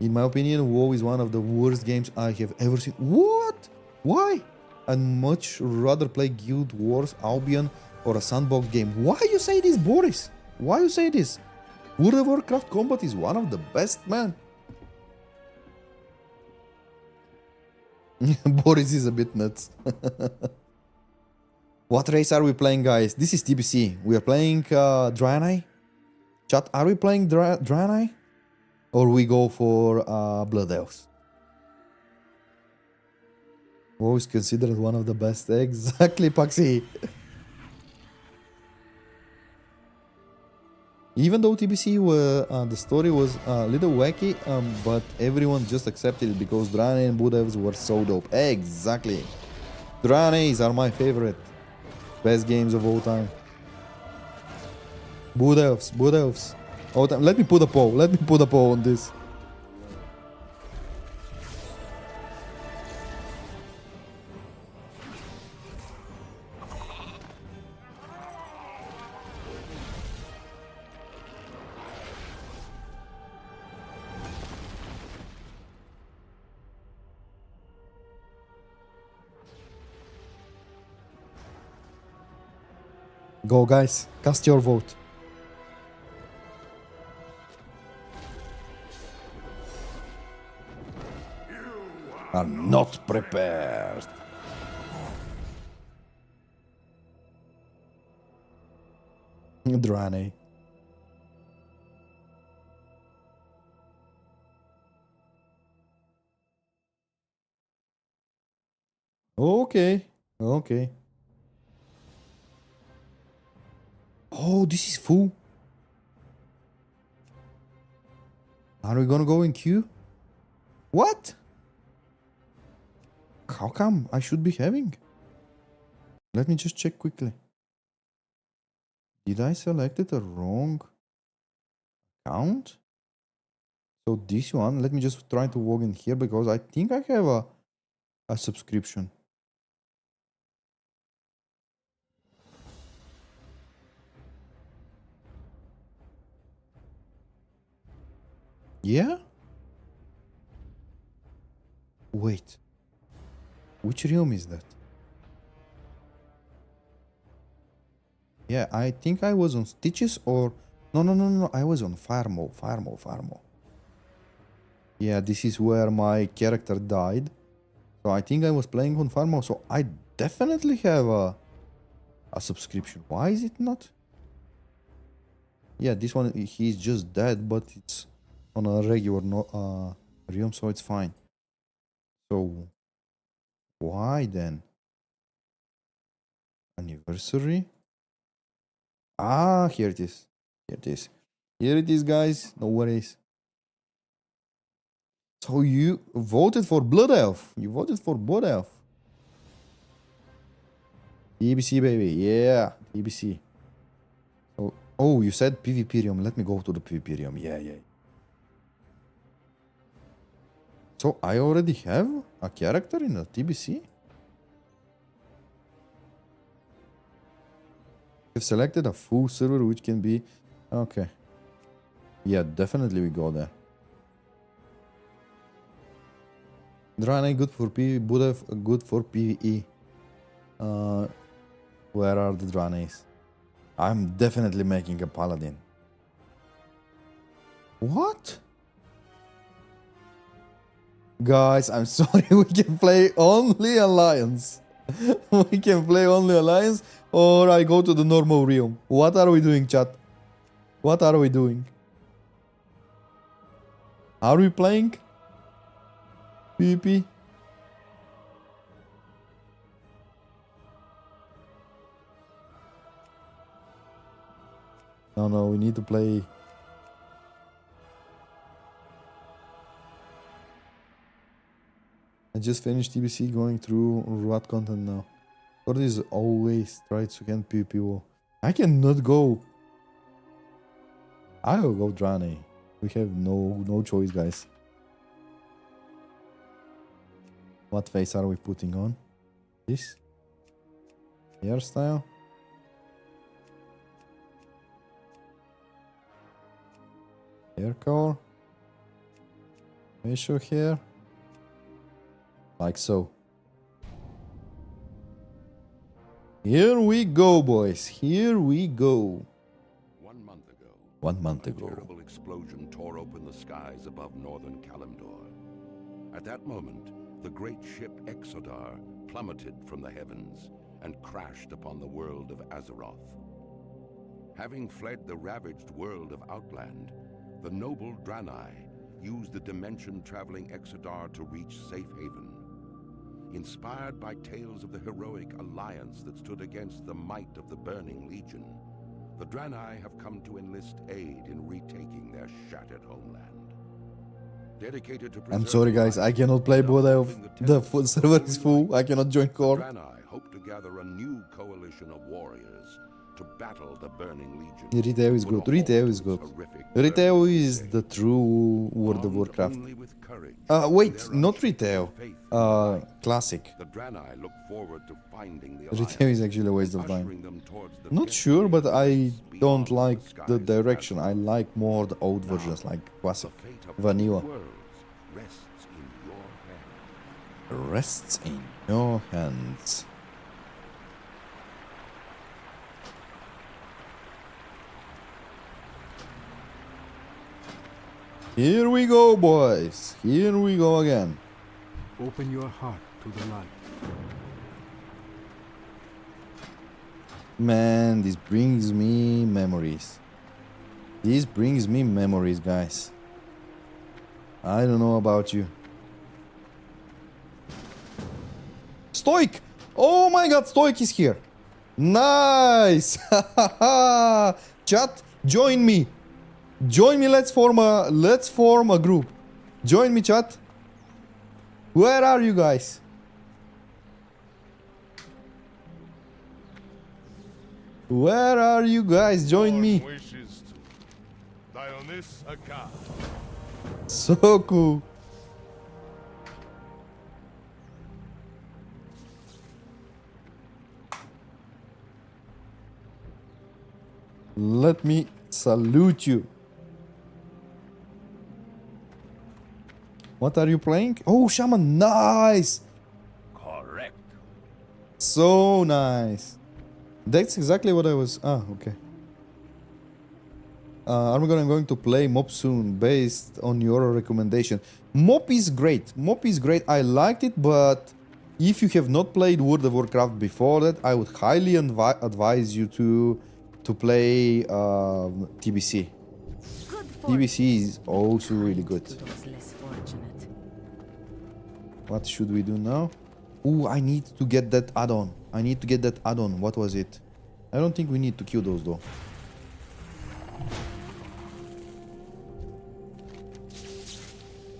In my opinion, WoW is one of the worst games I have ever seen. What? Why? I'd much rather play Guild Wars, Albion, or a sandbox game. Why you say this, Boris? Why you say this? World of Warcraft combat is one of the best, man. Boris is a bit nuts. What race are we playing, guys? This is TBC. We are playing Draenei. Chat, are we playing Draenei? Or we go for Blood Elves? WoW is considered one of the best. Exactly, Paxi. Even though TBC the story was a little wacky, but everyone just accepted it because Draenei and Blood Elves were so dope. Exactly. Draeneis are my favorite. Best games of all time. Blood Elves. All time. Let me put a poll. Let me put a poll on this. Go, guys. Cast your vote. Are not prepared. Draenei. Okay. Okay. Oh, this is full. Are we gonna go in queue? What? How come? I should be having. Let me just check quickly. Did I select the wrong account? So this one, let me just try to log in here because I think I have a subscription. Yeah? Wait. Which realm is that? Yeah, I think I was on Stitches or... No. I was on Farmo. Yeah, this is where my character died. So I think I was playing on farm mode, so I definitely have a subscription. Why is it not? Yeah, this one, he's just dead, but it's on a regular realm, so it's fine. So why then? Anniversary? Ah, here it is. Here it is. Here it is, guys. No worries. So you voted for Blood Elf. You voted for Blood Elf. TBC, baby. Yeah, TBC. Oh, you said PvP realm. Let me go to the PvP realm. Yeah. So I already have a character in the TBC? You've selected a full server which can be... Okay. Yeah, definitely we go there. Draenei good for PvE, Buddha good for PvE. Where are the Draeneis? I'm definitely making a paladin. What? Guys, I'm sorry, we can play only Alliance. We can play only Alliance, or I go to the normal realm. What are we doing, chat? What are we doing? Are we playing PvP? No, we need to play. I just finished TBC going through what content now. What is always try to get PvP wall. I cannot go. I will go Draenei. We have no choice, guys. What face are we putting on? This? Hairstyle? Hair color? Facial hair? Like so. Here we go, boys. Here we go. 1 month ago. 1 month A ago. terrible explosion tore open the skies above northern Kalimdor. At that moment, the great ship Exodar plummeted from the heavens and crashed upon the world of Azeroth. Having fled the ravaged world of Outland, the noble Draenei used the dimension-traveling Exodar to reach safe haven. Inspired by tales of the heroic alliance that stood against the might of the Burning Legion, the Draenei have come to enlist aid in retaking their shattered homeland. Dedicated to I'm sorry, guys. I cannot play Blood Elf. The full server is full. I cannot join the core. Draenei hope to gather a new coalition of warriors to battle the Burning Legion. Retail is good. Retail is good. Retail is the true World of Warcraft. Wait, not retail. Classic. The Draenei look forward to finding the Retail is actually a waste of time. Not sure, but I don't like the direction. I like more the old versions, like classic, vanilla. Rests in your hands. Here we go, boys. Here we go again. Open your heart to the light. Man, this brings me memories. This brings me memories, guys. I don't know about you. Stoic! Oh my god, Stoic is here. Nice! Chat, join me. Join me, let's form a group. Join me, chat. Where are you guys? Where are you guys? Join me. So cool. Let me salute you. What are you playing? Oh, Shaman, nice! Correct. So nice. That's exactly what I was... Ah, okay. Armegon, I'm going to play MOP soon, based on your recommendation. MOP is great. MOP is great. I liked it, but if you have not played World of Warcraft before that, I would highly advise you to play TBC. TBC is also really good. What should we do now? Ooh, I need to get that add-on. I need to get that add-on. What was it? I don't think we need to kill those though.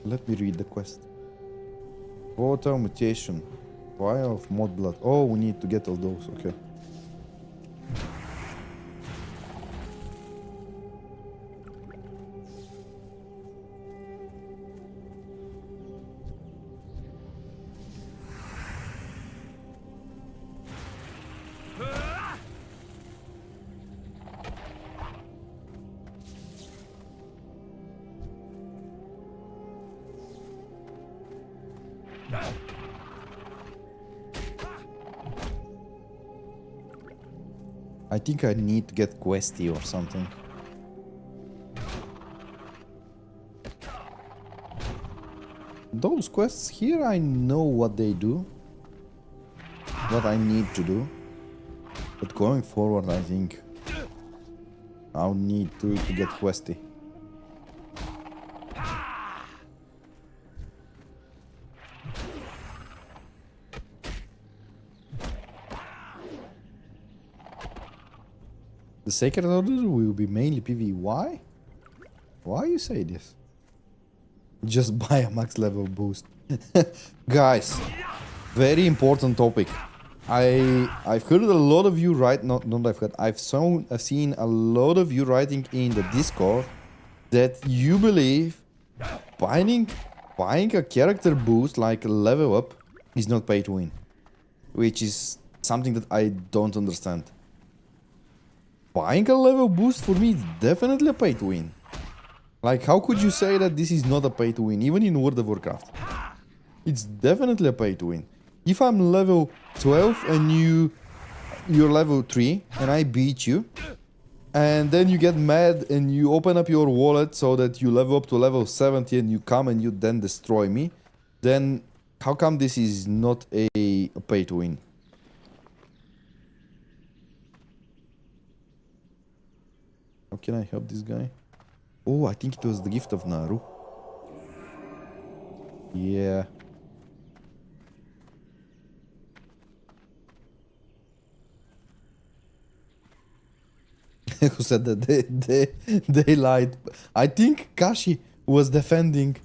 Let me read the quest. Water mutation. Fire of mod blood. Oh, we need to get all those. Okay. I think I need to get questy or something. Those quests here, I know what they do. What I need to do. But going forward, I think I'll need to get questy. The Sacred Order will be mainly PvE. Why? Why you say this? Just buy a max level boost. Guys, very important topic. I've heard a lot of you write, I've seen a lot of you writing in the Discord that you believe buying a character boost like a level up is not pay to win, which is something that I don't understand. Buying a level boost for me is definitely a pay to win. Like, how could you say that this is not a pay to win, even in World of Warcraft? It's definitely a pay to win. If I'm level 12 and you're level 3 and I beat you, and then you get mad and you open up your wallet so that you level up to level 70 and you come and you then destroy me, then how come this is not a pay to win? How can I help this guy? Oh, I think it was the gift of Naru. Yeah. Who said that they lied? I think Kashi was defending.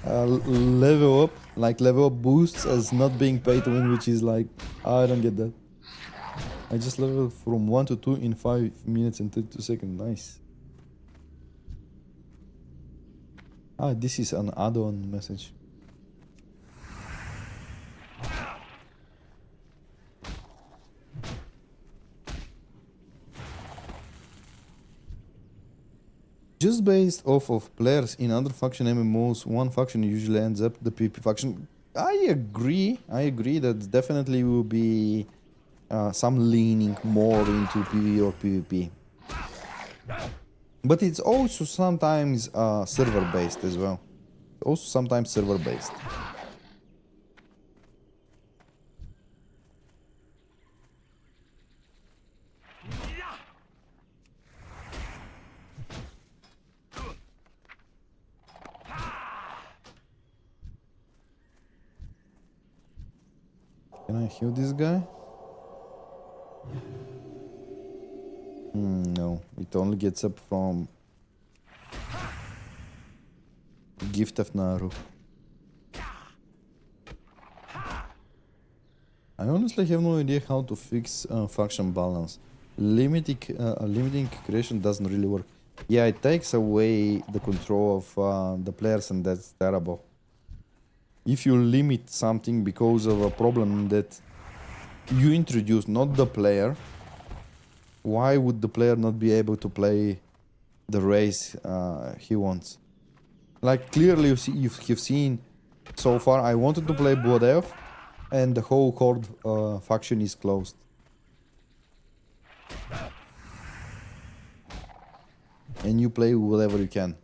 Level up, like level up boosts as not being pay to win, which is like, I don't get that. I just leveled from 1 to 2 in 5 minutes and 32 seconds. Nice. Ah, this is an add-on message. Just based off of players in other faction MMOs, one faction usually ends up the PvP faction. I agree that definitely will be some leaning more into PvE or PvP. But it's also sometimes server-based as well. Also sometimes server-based. Can I heal this guy? No, it only gets up from Gift of Naru. I honestly have no idea how to fix faction balance. Limiting creation doesn't really work. Yeah, it takes away the control of the players, and that's terrible. If you limit something because of a problem that you introduce, not the player, why would the player not be able to play the race he wants? Like, clearly you've seen so far, I wanted to play Blood Elf, and the whole Horde faction is closed. and you play whatever you can.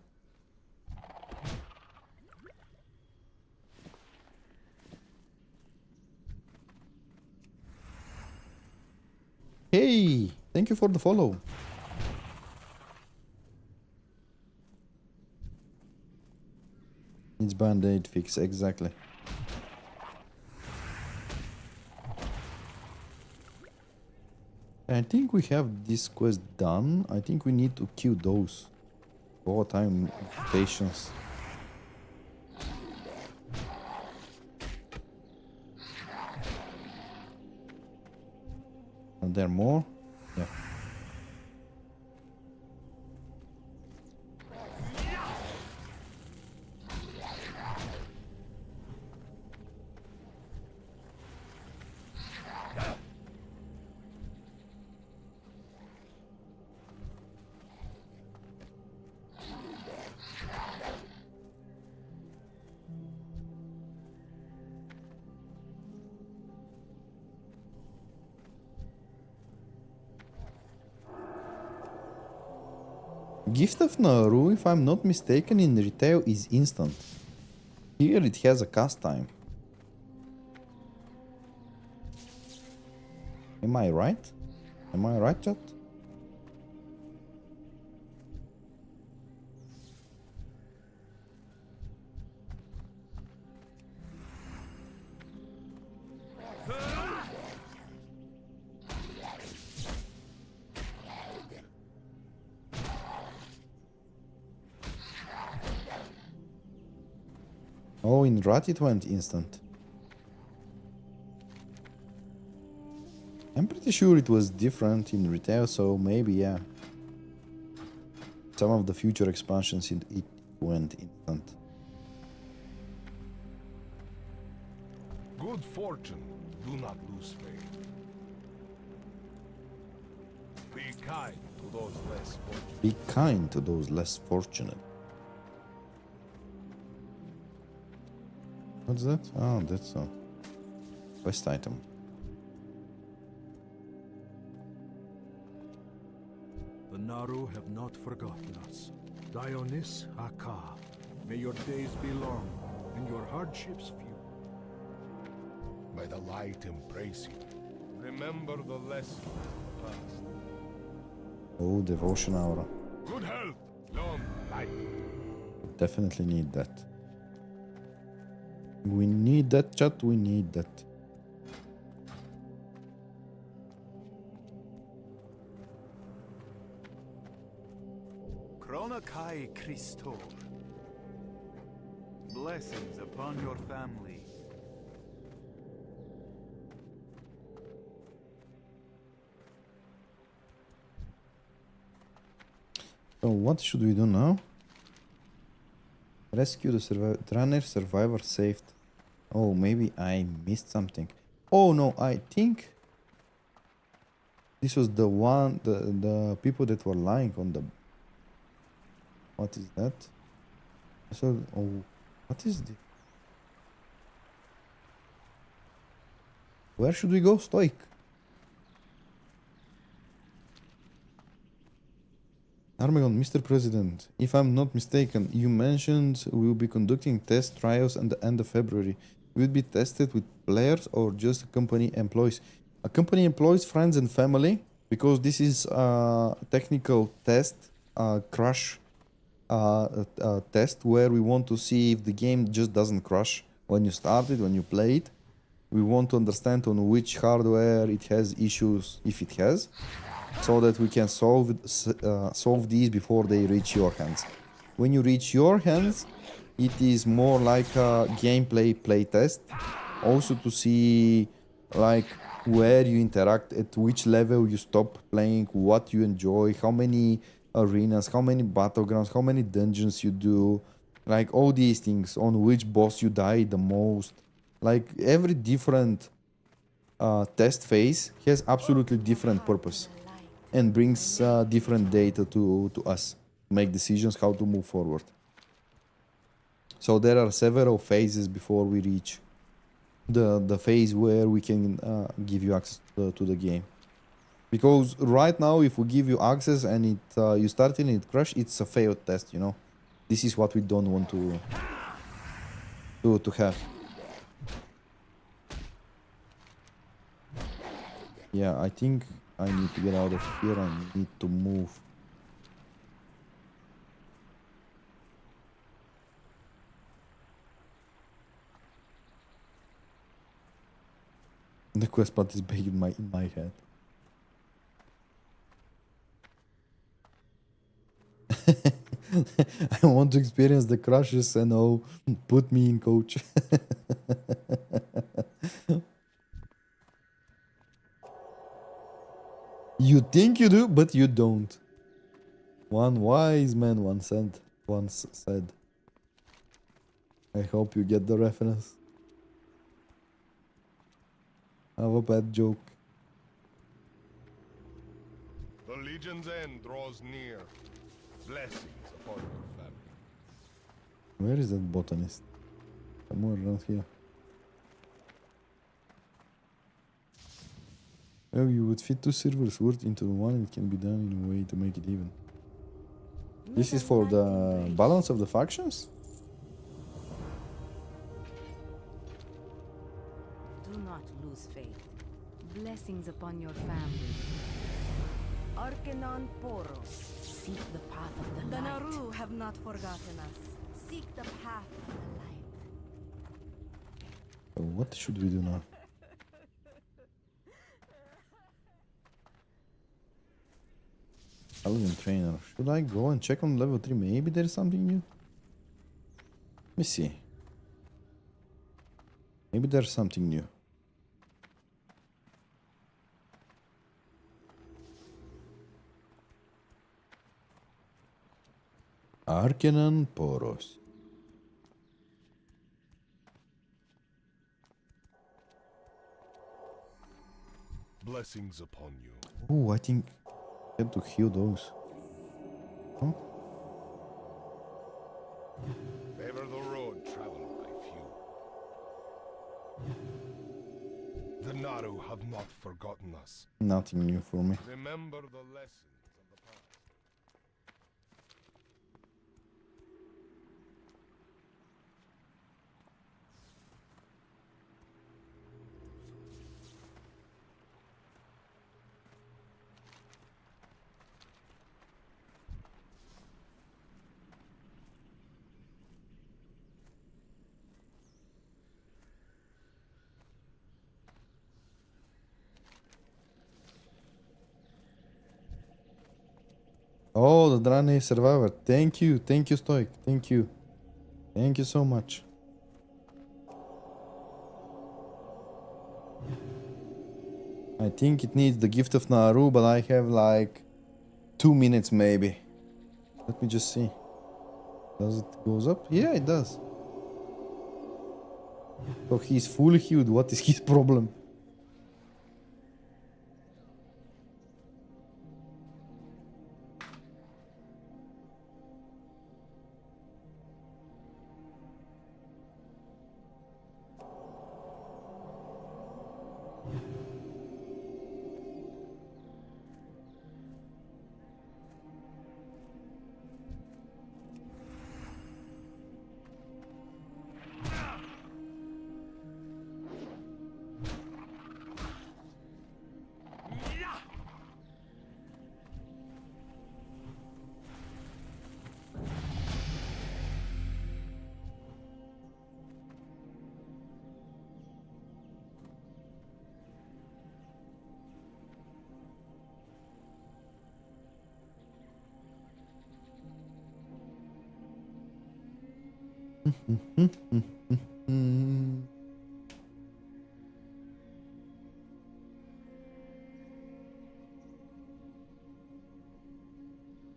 Hey, thank you for the follow. It's band-aid fix, exactly. I think we have this quest done. I think we need to kill those. Overtime patience. Are there more? Yeah. Gift of Naru, if I'm not mistaken, in retail is instant. Here it has a cast time. Am I right? Am I right, chat? Oh, in Rat it went instant. I'm pretty sure it was different in retail, so maybe, yeah. Some of the future expansions it went instant. Good fortune, do not lose faith. Be kind to those less fortunate. Be kind to those less fortunate. What's that? Oh, that's a quest item. The Naru have not forgotten us. Dionis Aka, may your days be long and your hardships few. May the light embrace you. Remember the lesson of the past. Oh, devotion aura. Good health, long life. Definitely need that. We need that, chat, we need that. Chronokai Christor. Blessings upon your family. So what should we do now? Rescue the runner, survivor saved. Oh, maybe I missed something. Oh no, I think this was the one, the people that were lying on the... What is that? So, oh, what is this? Where should we go, Stoic? Armegon, Mr. President, if I'm not mistaken, you mentioned we will be conducting test trials at the end of February. Will it be tested with players or just company employees? A company employees, friends and family, because this is a technical test, crash test, where we want to see if the game just doesn't crash when you start it, when you play it. We want to understand on which hardware it has issues, if it has, so that we can solve these before they reach your hands. When you reach your hands, it is more like a gameplay playtest, also to see like where you interact, at which level you stop playing, what you enjoy, how many arenas, how many battlegrounds, how many dungeons you do, like all these things, on which boss you die the most. Like every different test phase has absolutely different purpose and brings different data to us to make decisions how to move forward. So there are several phases before we reach the phase where we can give you access to the game. Because right now, if we give you access and you start and it crash, it's a failed test, you know. This is what we don't want to have. Yeah, I think I need to get out of here. I need to move. The quest part is big in my head. I want to experience the crashes and oh, put me in, coach. You think you do, but you don't. One wise man once said. I hope you get the reference. Have a bad joke. The Legion's end draws near. Blessings upon your family. Where is that botanist? Somewhere around here. Oh, you would fit two servers word into one. It can be done in a way to make it even. This is for the balance of the factions? Do not lose faith. Blessings upon your family. Armegon Poros. Seek the path of the light. The Naru have not forgotten us. Seek the path of the light. So what should we do now? Paladin trainer. Should I go and check on level 3? Maybe there's something new. Let me see. Maybe there's something new. Armegon Poros. Blessings upon you. Oh, I think I have to heal those. Huh? Favor the road traveled by few. The Naru have not forgotten us. Nothing new for me. Remember the lessons of the past. Oh, the Drane survivor. Thank you, Stoic. Thank you so much. I think it needs the gift of Naru, but I have like 2 minutes maybe. Let me just see. Does it goes up? Yeah, it does. So he's fully healed. What is his problem?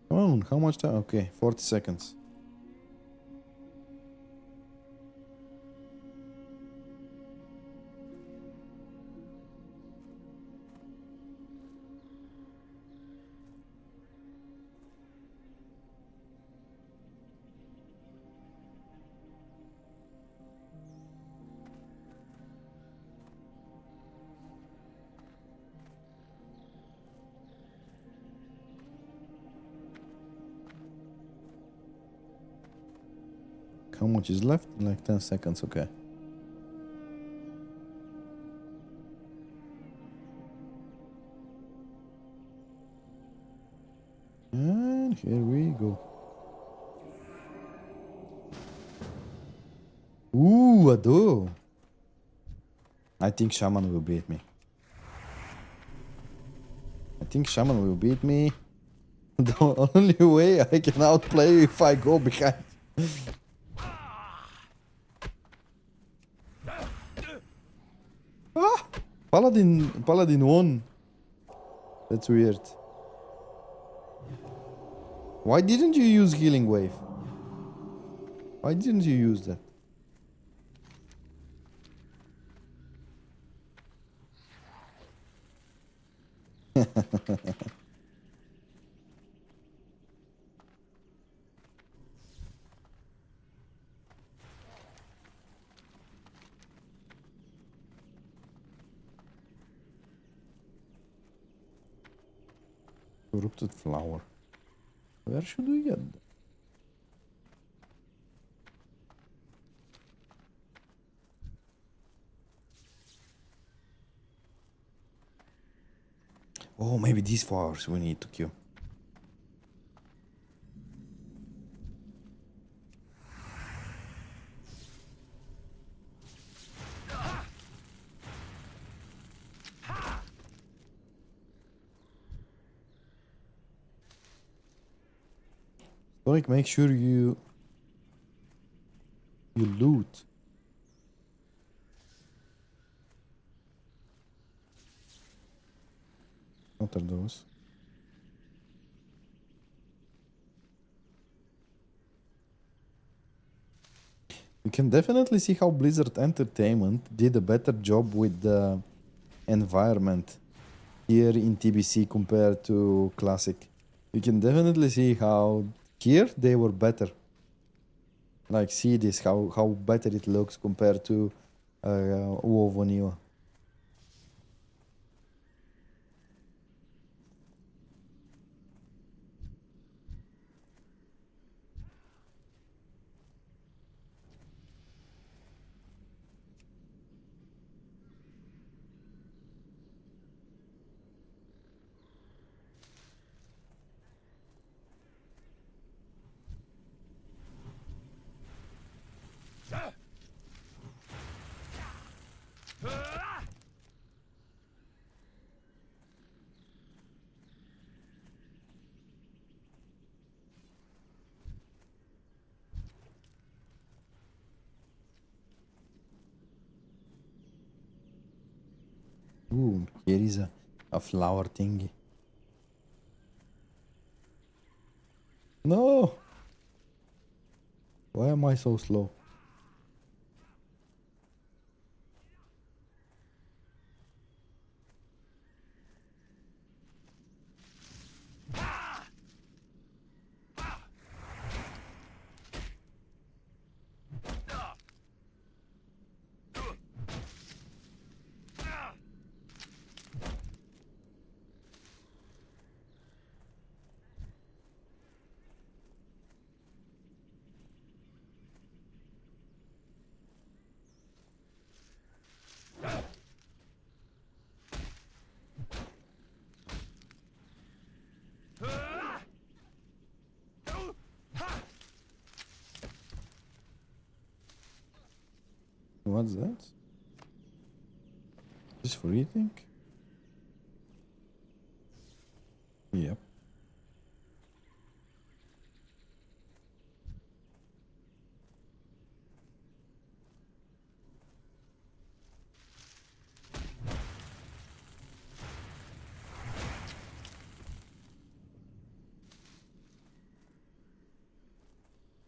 Come on, how much time? Okay, 40 seconds. How much is left? Like 10 seconds, okay. And here we go. Ooh, a duo. I think Shaman will beat me. I think Shaman will beat me. The only way I can outplay if I go behind. Ah! Paladin won. That's weird. Why didn't you use Healing Wave? Why didn't you use that? Corrupted flower. Where should we get that? Oh, maybe these flowers we need to kill. Like, make sure you loot. What are those? You can definitely see how Blizzard Entertainment did a better job with the environment here in TBC compared to Classic. You can definitely see how here they were better. Like, see this, how better it looks compared to WoW Vanilla. Ooh, here is a flower thingy. No! Why am I so slow? What's that? Just for eating? Yep.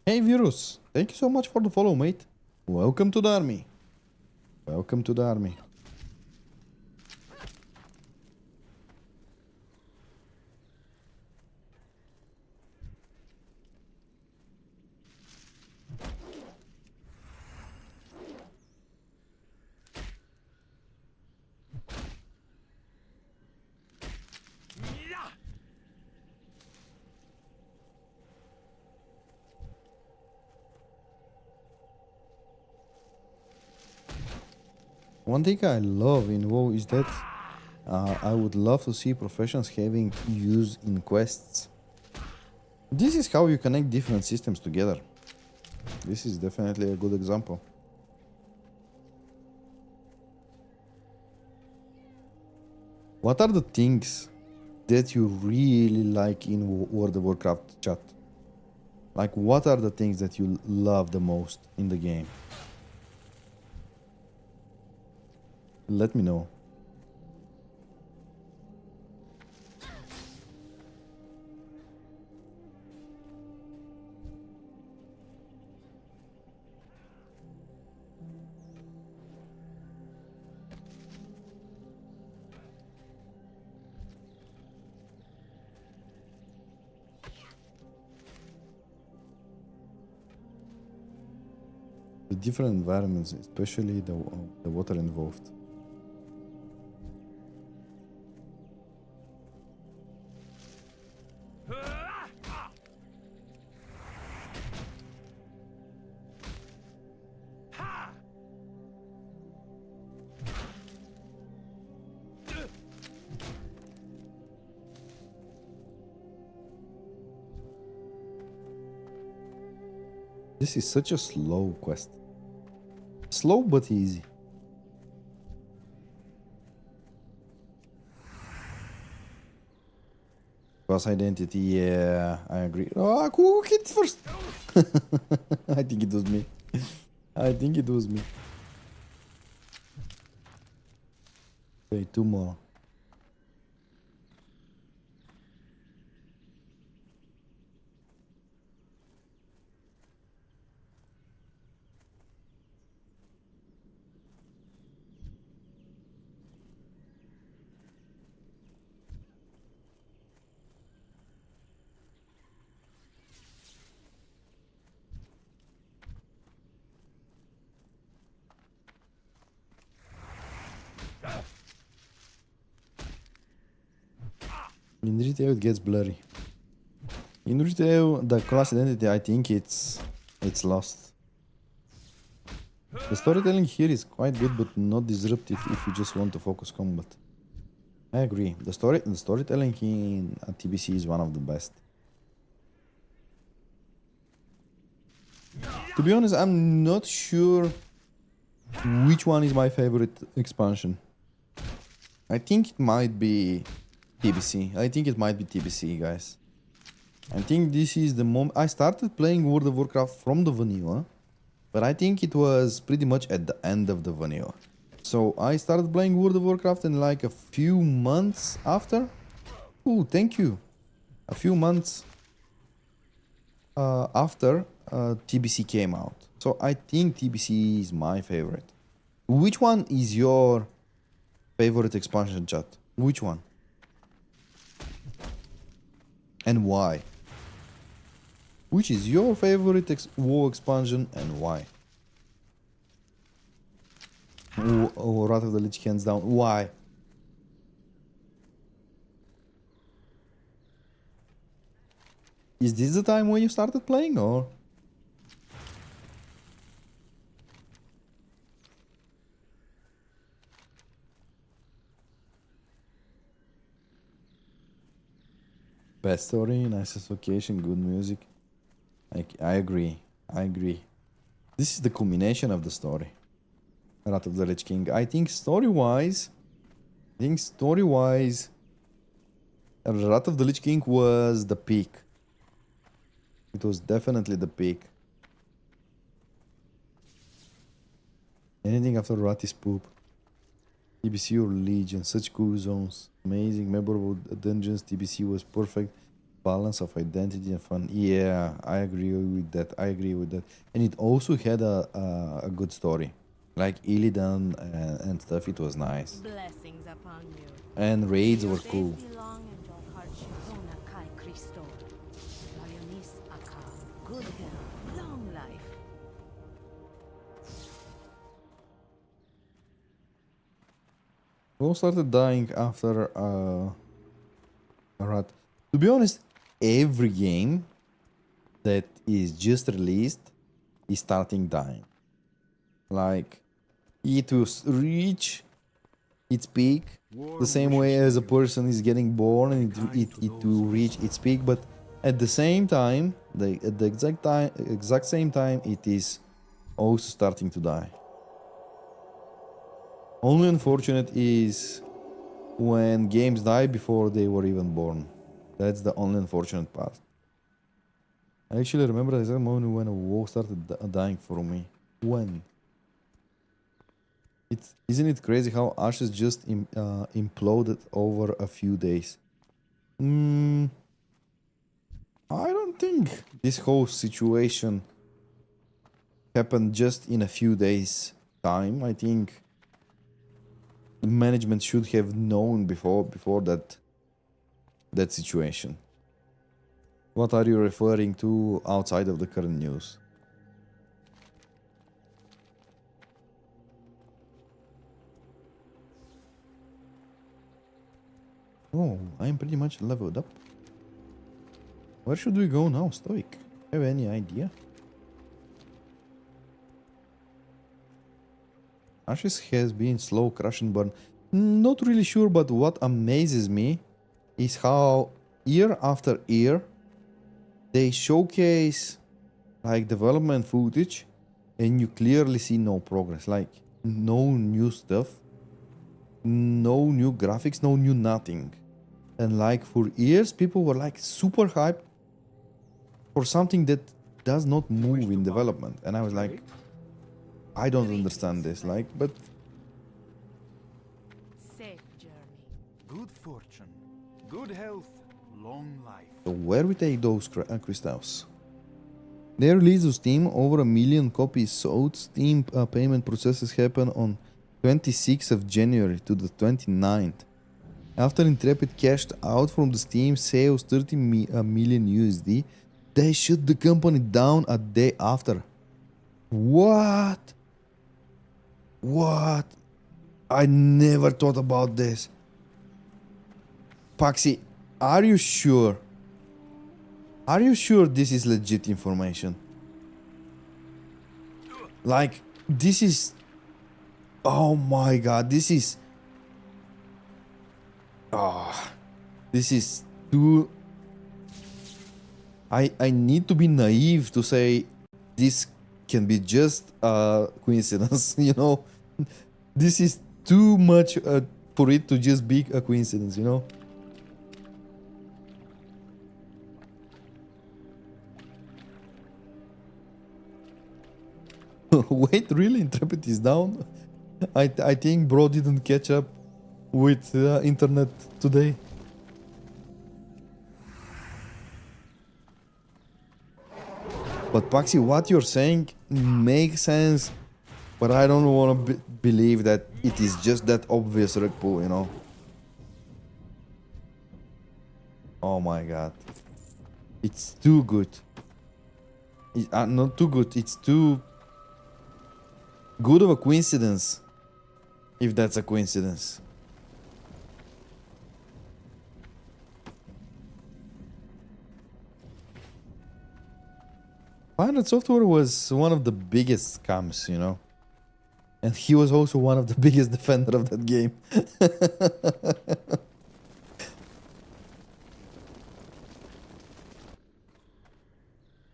Hey Virus, thank you so much for the follow, mate. Welcome to the army. Welcome to the army. One thing I love in WoW is that I would love to see professions having use in quests. This is how you connect different systems together. This is definitely a good example. What are the things that you really like in World of Warcraft, chat? Like, what are the things that you love the most in the game? Let me know. The different environments, especially the water involved. This is such a slow quest. Slow but easy. Cross identity, yeah, I agree. Oh, who hit first? I think it was me. I think it was me. Okay, 2 more. In retail it gets blurry. In retail, the class identity, I think it's lost. The storytelling here is quite good, but not disruptive if you just want to focus combat. I agree. The storytelling in TBC is one of the best. To be honest, I'm not sure which one is my favorite expansion. I think it might be TBC. I think it might be TBC, guys. I think this is the moment I started playing World of Warcraft from the vanilla, but I think it was pretty much at the end of the vanilla. So I started playing World of Warcraft in like a few months after. Oh, thank you. A few months after TBC came out. So I think TBC is my favorite. Which one is your favorite expansion, chat? Which one? And why? Which is your favorite WoW expansion and why? Oh, Wrath of the Lich hands down. Why? Is this the time when you started playing, or? Best story, nicest location, good music. I agree. I agree. This is the culmination of the story. Wrath of the Lich King. I think story-wise, Wrath of the Lich King was the peak. It was definitely the peak. Anything after Wrath is poop. TBC or Legion, such cool zones. Amazing, memorable dungeons. TBC was perfect. Balance of identity and fun. Yeah, I agree with that. And it also had a good story. Like Illidan and stuff, it was nice. Blessings upon you. And raids were cool. Good health, long life. WoW started dying after Rat. To be honest, every game that is just released is starting dying. Like, it will reach its peak the same way as a person is getting born, and it will reach its peak, but at the same time, at the exact same time, it is also starting to die. Only unfortunate is when games die before they were even born. That's the only unfortunate part. I actually remember the exact moment when a WoW started dying for me. When? Isn't it crazy how Ashes just imploded over a few days? I don't think this whole situation happened just in a few days' time. I think the management should have known before that situation. What are you referring to outside of the current news? Oh, I'm pretty much leveled up. Where should we go now, Stoic? Have any idea? Ashes has been slow crash and burn. Not really sure, but what amazes me is how year after year they showcase like development footage and you clearly see no progress, like no new stuff, no new graphics, no new nothing. And like for years people were like super hyped for something that does not move in development, and I was like, I don't understand this, like, but Safe journey. Good fortune, good health, long life. so where we take those crystals? They released to Steam, over 1 million copies sold. Steam payment processes happen on 26th of January to the 29th. After Intrepid cashed out from the Steam sales 30 million USD, they shut the company down a day after. What? What? I never thought about this. Paxi, are you sure? Are you sure this is legit information? Like, this is... Oh my god, this is... this is too... I need to be naive to say this can be just a coincidence, you know? This is too much for it to just be a coincidence, you know? Wait, really? Intrepid is down? I think bro didn't catch up with internet today. But Paxi, what you're saying makes sense, but I don't want to believe that it is just that obvious rug pull, you know? Oh my god. It's too good. Not too good, it's too good of a coincidence, if that's a coincidence. Pirate Software was one of the biggest scams, you know, and he was also one of the biggest defender of that game.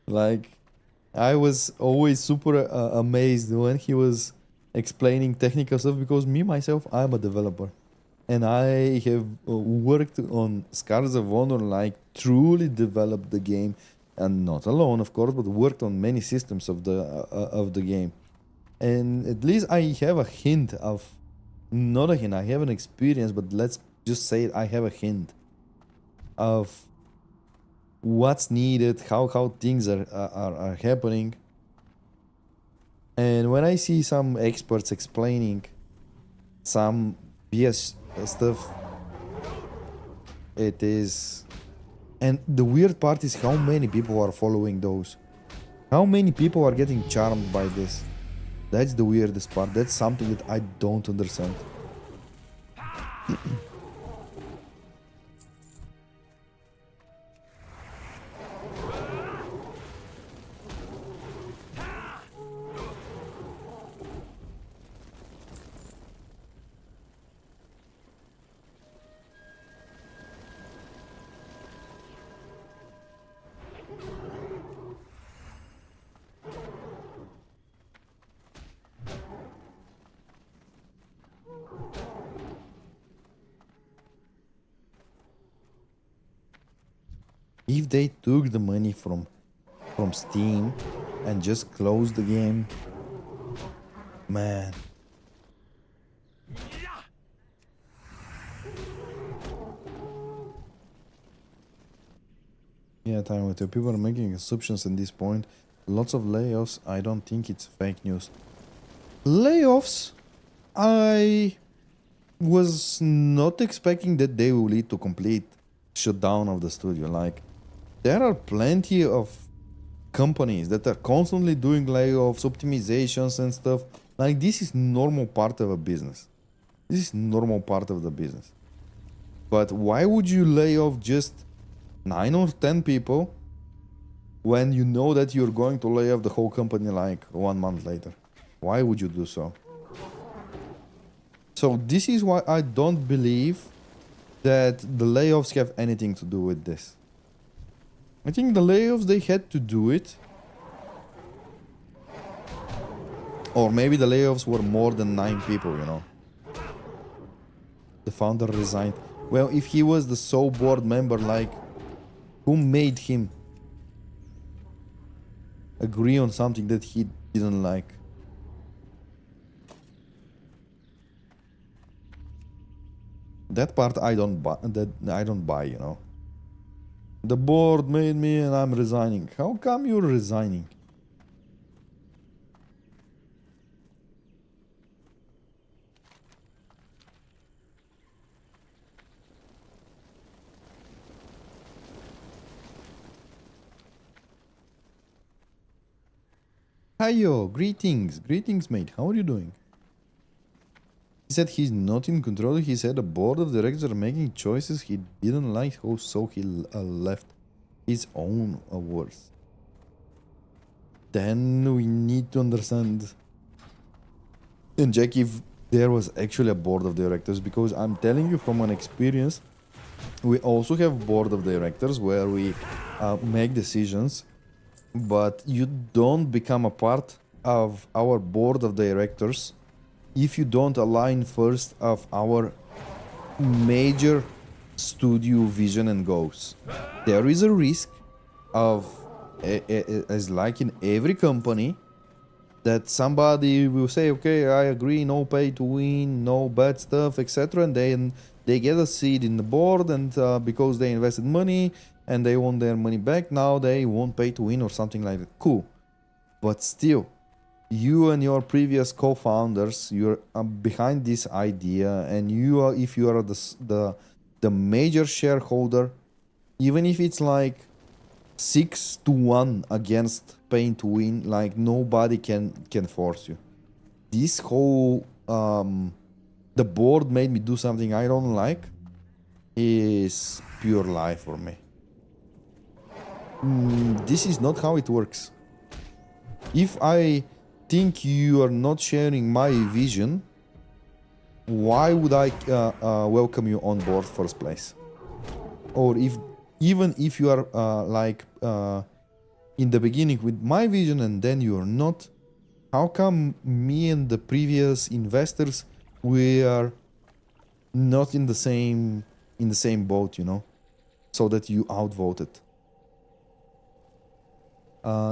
Like, I was always super amazed when he was explaining technical stuff, because me myself, I'm a developer and I have worked on Scars of Honor, like truly developed the game, and not alone of course, but worked on many systems of the game, and at least I have a hint of, not a hint, I have an experience, but let's just say it, I have a hint of what's needed, how things are happening. And when I see some experts explaining some BS stuff, it is... And the weird part is how many people are following those. How many people are getting charmed by this. That's the weirdest part. That's something that I don't understand. If they took the money from Steam and just closed the game, man. Yeah, time with you. People are making assumptions at this point. Lots of layoffs. I don't think it's fake news. Layoffs? I was not expecting that they will lead to complete shutdown of the studio. Like, there are plenty of companies that are constantly doing layoffs, optimizations and stuff. Like, this is normal part of a business. This is normal part of the business. But why would you lay off just 9 or 10 people when you know that you're going to lay off the whole company like 1 month later? Why would you do so? So this is why I don't believe that the layoffs have anything to do with this. I think the layoffs, they had to do it. Or maybe the layoffs were more than 9 people, you know. The founder resigned. Well, if he was the sole board member, like, who made him agree on something that he didn't like? That part I don't buy, you know. The board made me and I'm resigning. How come you're resigning? Hiyo, greetings, mate. How are you doing? He said he's not in control. He said the board of directors are making choices he didn't like, so he left his own words. Then we need to understand and check if there was actually a board of directors, because I'm telling you from an experience, we also have board of directors where we make decisions, but you don't become a part of our board of directors if you don't align first of our major studio vision and goals. There is a risk of, as like in every company, that somebody will say, okay, I agree, no pay to win, no bad stuff, etc. And then they get a seat in the board, and because they invested money and they want their money back, now they won't pay to win or something like that. Cool. But still, you and your previous co-founders, you're behind this idea, and you are, if you are the major shareholder, even if it's like 6-1 against paying to win, like nobody can force you. This whole the board made me do something I don't like is pure lie for me. This is not how it works. If I think you are not sharing my vision, why would I welcome you on board first place? Or even if you are in the beginning with my vision and then you're not, how come me and the previous investors, we are not in the same boat, you know, so that you outvoted?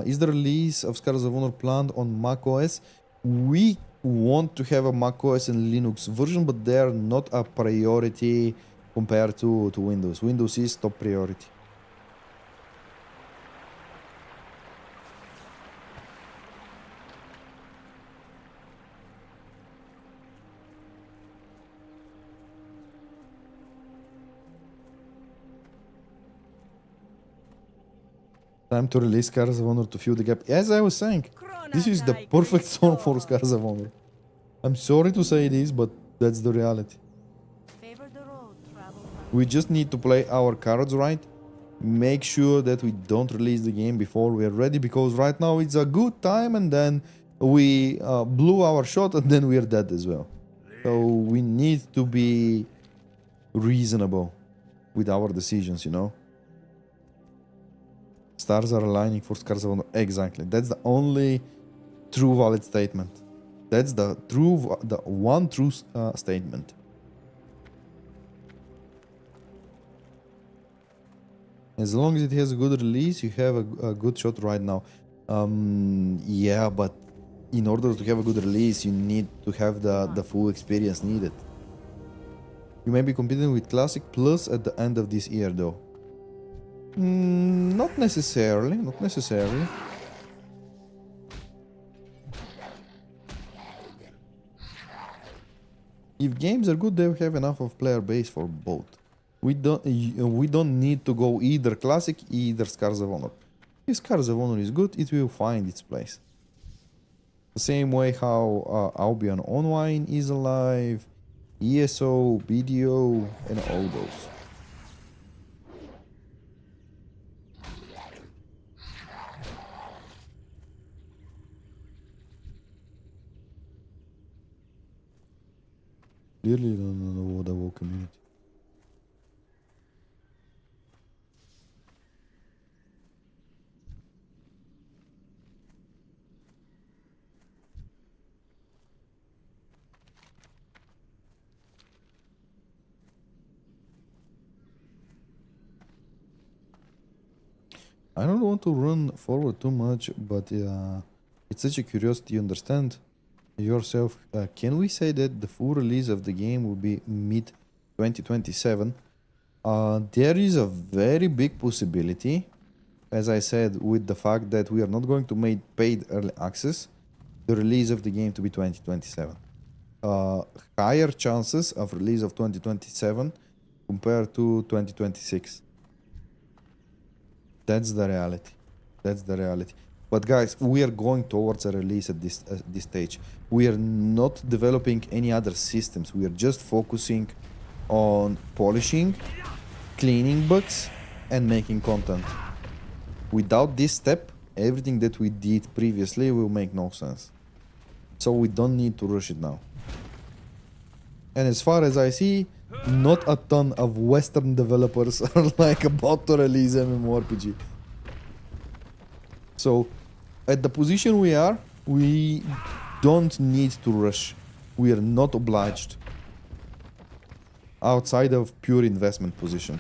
Is the release of Scars of Honor planned on macOS? We want to have a macOS and Linux version, but they are not a priority compared to Windows. Windows is top priority. Time to release Scars of Honor to fill the gap. As I was saying, this is the perfect song for Scars of Honor. I'm sorry to say this, but that's the reality. We just need to play our cards right. Make sure that we don't release the game before we're ready, because right now it's a good time and then we blew our shot and then we're dead as well. So we need to be reasonable with our decisions, you know. Stars are aligning for Scars of Honor. Exactly. That's the only true valid statement. That's the one true statement. 。As long as it has a good release, you have a good shot right now. Yeah, but in order to have a good release, you need to have the full experience needed. You may be competing with Classic Plus at the end of this year, though. Not necessarily, not necessarily. If games are good, they will have enough of player base for both. We don't need to go either Classic, either Scars of Honor. If Scars of Honor is good, it will find its place. The same way how Albion Online is alive, ESO, BDO, and all those. Clearly don't know the whole community. I don't want to run forward too much, but it's such a curiosity to understand yourself. Can we say that the full release of the game will be mid 2027? There is a very big possibility, as I said, with the fact that we are not going to make paid early access, the release of the game to be 2027. Higher chances of release of 2027 compared to 2026. That's the reality. That's the reality. But guys, we are going towards a release at this stage. We are not developing any other systems. We are just focusing on polishing, cleaning bugs, and making content. Without this step, everything that we did previously will make no sense. So we don't need to rush it now. And as far as I see, not a ton of Western developers are like about to release MMoRPG. So, at the position we are, we don't need to rush. We are not obliged. Outside of pure investment position.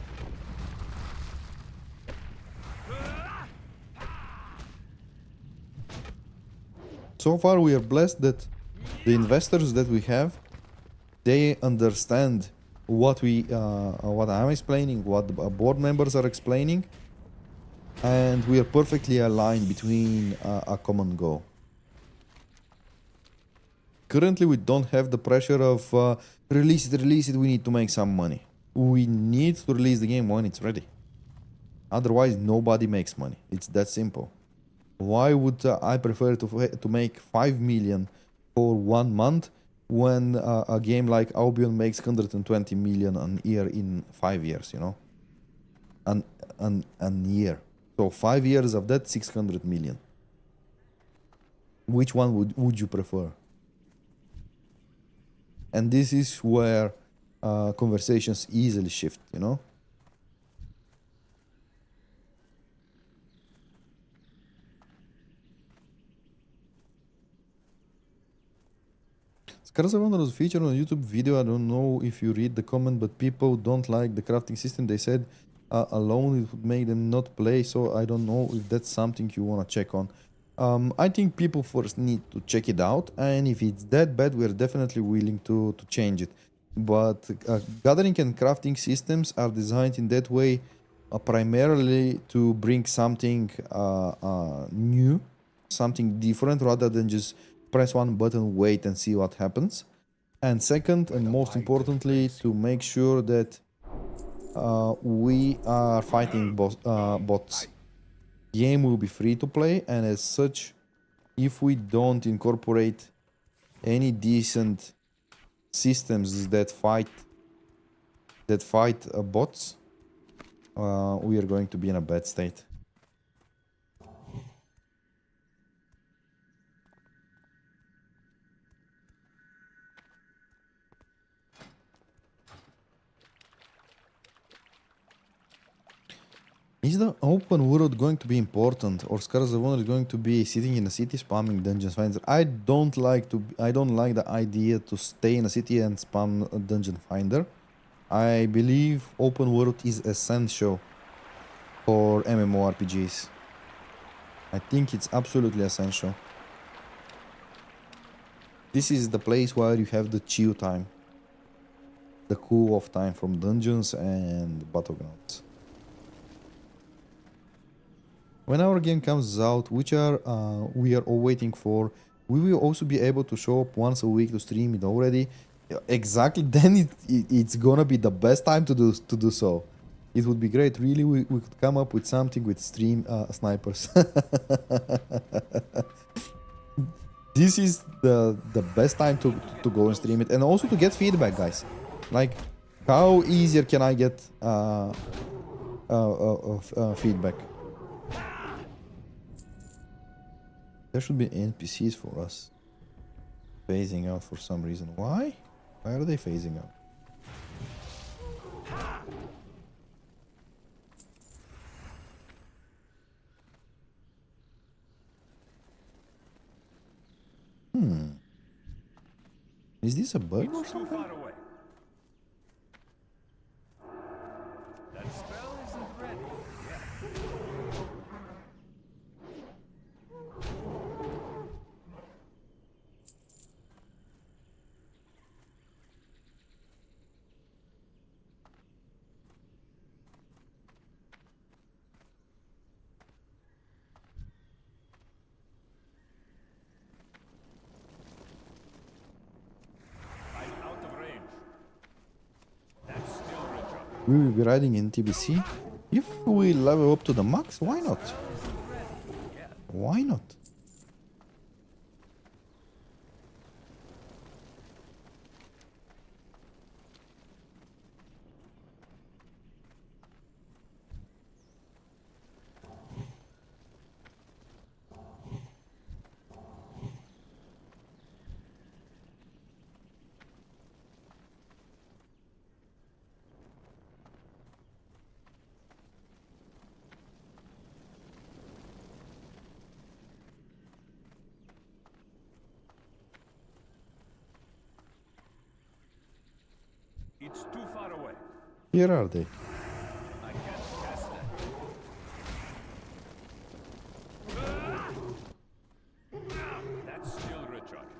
So far we are blessed that the investors that we have, they understand what I'm explaining, what the board members are explaining, and we are perfectly aligned between a common goal. Currently, we don't have the pressure of release it, we need to make some money. We need to release the game when it's ready. Otherwise, nobody makes money. It's that simple. Why would I prefer to make 5 million for 1 month when a game like Albion makes 120 million a year in 5 years, you know? An year. So 5 years of that, 600 million. Which one would you prefer? And this is where conversations easily shift, you know? Scars of Honor was featured on a YouTube video. I don't know if you read the comment, but people don't like the crafting system. They said alone it would make them not play, so I don't know if that's something you want to check on. I think people first need to check it out, and if it's that bad, we're definitely willing to change it. But gathering and crafting systems are designed in that way primarily to bring something new, something different, rather than just press one button, wait and see what happens. And second, and most importantly, to make sure that we are fighting bots. Game will be free to play, and as such, if we don't incorporate any decent systems that fight bots, we are going to be in a bad state. Is the open world going to be important, or Scars of Honor is going to be sitting in a city spamming dungeon finder? I don't like the idea to stay in a city and spam a dungeon finder. I believe open world is essential for MMoRPGs. I think it's absolutely essential. This is the place where you have the chill time, the cool off time from dungeons and battlegrounds. When our game comes out, which we are all waiting for, we will also be able to show up once a week to stream it already. Exactly, then it's gonna be the best time to do so. It would be great. Really, we could come up with something with stream snipers. This is the best time to go and stream it, and also to get feedback, guys. Like, how easier can I get feedback? There should be NPCs for us. Phasing out for some reason. Why? Why are they phasing out? Is this a bug or something? That spell isn't ready yet. We will be riding in TBC. If we level up to the max, why not? Why not? It's too far away. Here are they. I can't cast that. That's still recharged.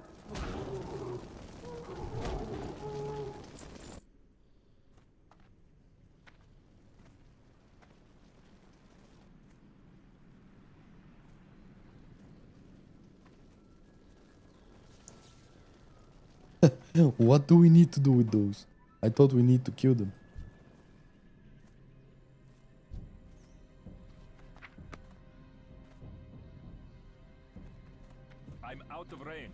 What do we need to do with those? I thought we need to kill them. I'm out of range.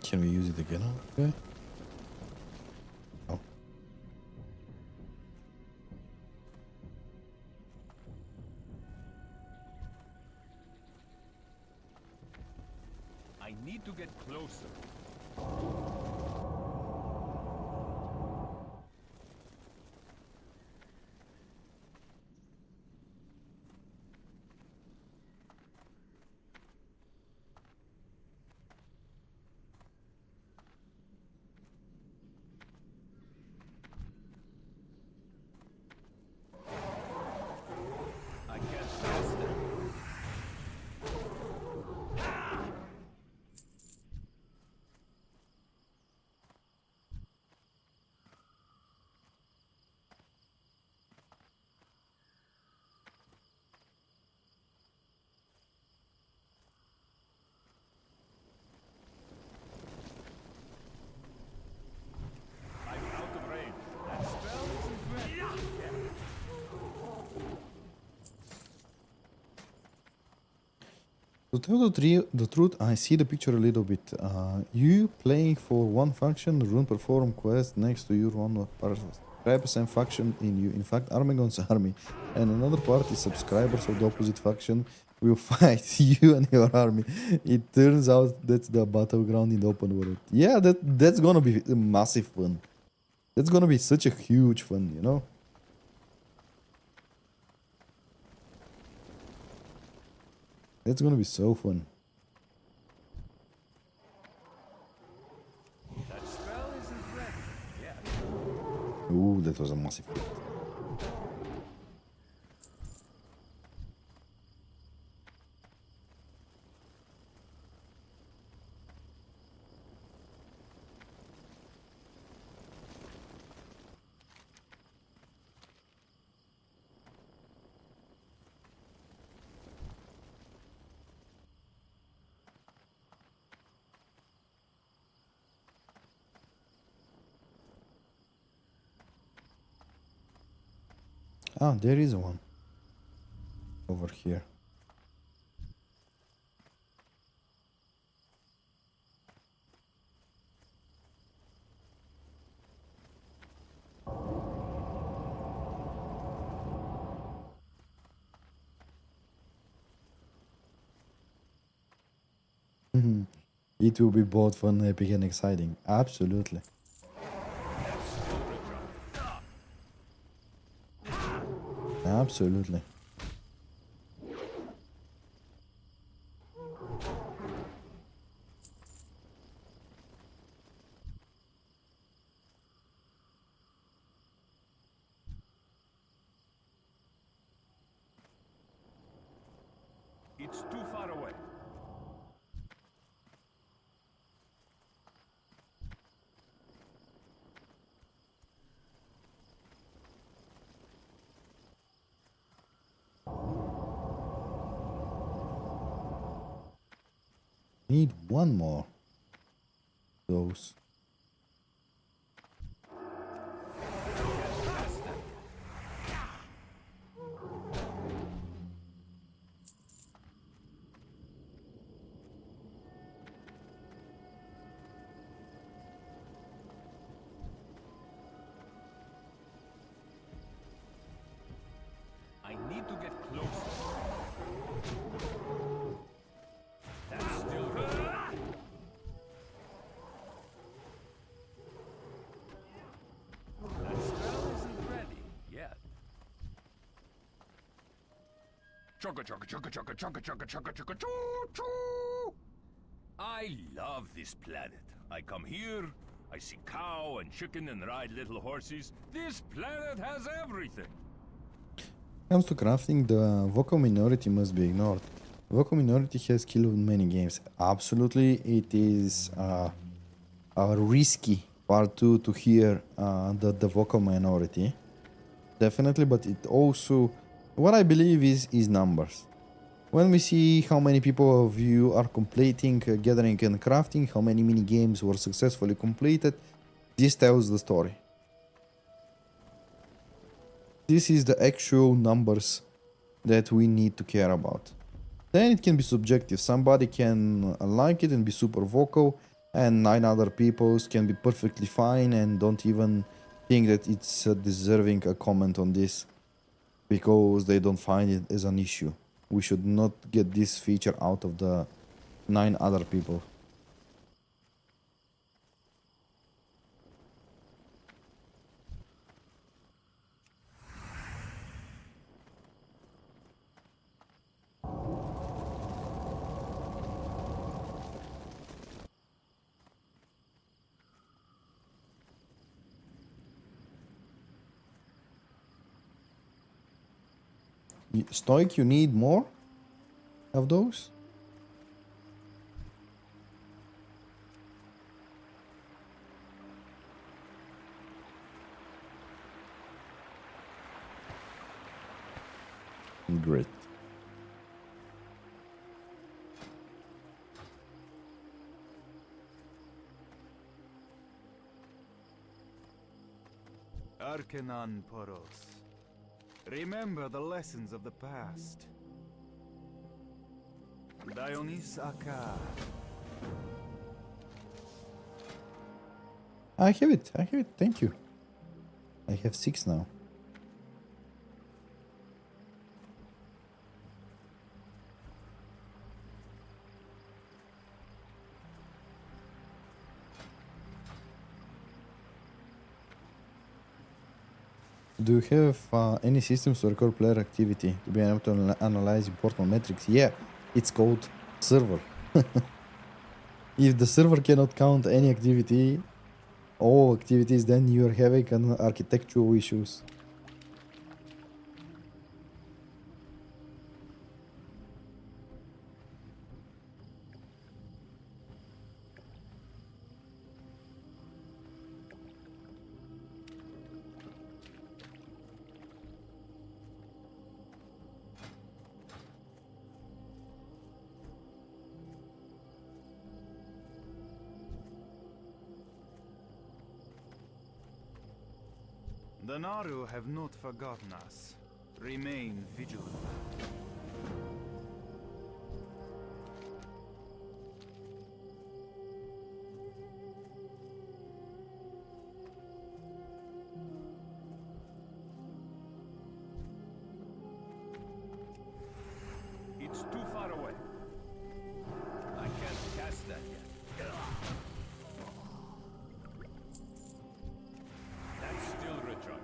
Can we use it again? Okay. Oh. I need to get closer. I can't cast that. I'm out of range. That spell isn't ready yet. To tell the truth, I see the picture a little bit. You playing for one faction, run perform quest next to your one percent faction in you. In fact, Armegon's army and another party subscribers of the opposite faction will fight you and your army. It turns out that's the battleground in the open world. Yeah, that's gonna be massive fun. That's gonna be such a huge fun, you know? That's gonna be so fun. That's it was a massive hit. Ah, there is one over here. It will be both fun, epic, and exciting. Absolutely. Absolutely. It's too far away. Need one more. Those. I need to get closer. That's still good. That spell isn't ready yet. Chugga chugga chugga chugga chugga chugga chugga chugga choo choo. I love this planet. I come here, I see cow and chicken and ride little horses. This planet has everything. When it comes to crafting, the vocal minority must be ignored. Vocal minority has killed many games. Absolutely, it is a risky part to hear the vocal minority. Definitely, but it also, what I believe is numbers. When we see how many people of you are completing, gathering and crafting, how many mini games were successfully completed, this tells the story. This is the actual numbers that we need to care about. Then it can be subjective. Somebody can like it and be super vocal, and 9 other people can be perfectly fine and don't even think that it's deserving a comment on this because they don't find it as an issue. We should not get this feature out of the 9 other people. Stoic, you need more of those? Great. Armegon Poros. Remember the lessons of the past. Dionis Aka. I have it, thank you. I have 6 now. Do you have any systems to record player activity to be able to analyze important metrics? Yeah, it's called server. If the server cannot count any activity, all activities, then you're having an architectural issues. The Naru have not forgotten us. Remain vigilant. It's too far away. I can't cast that yet. That's still recharged.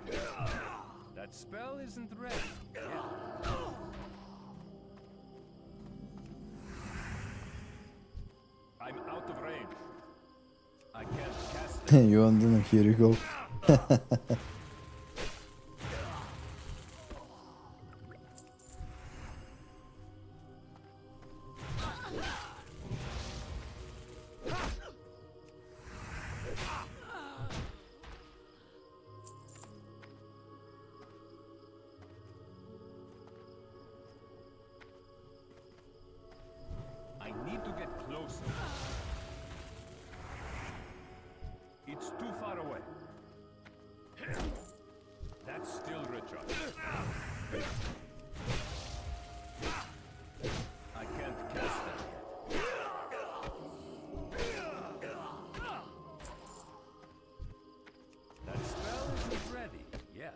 That spell isn't ready. I'm out of range. I can't cast that. You want them? Here you go. I need to get closer. It's too far away. That's still recharged. I can't cast that yet. That spell isn't ready. Yeah.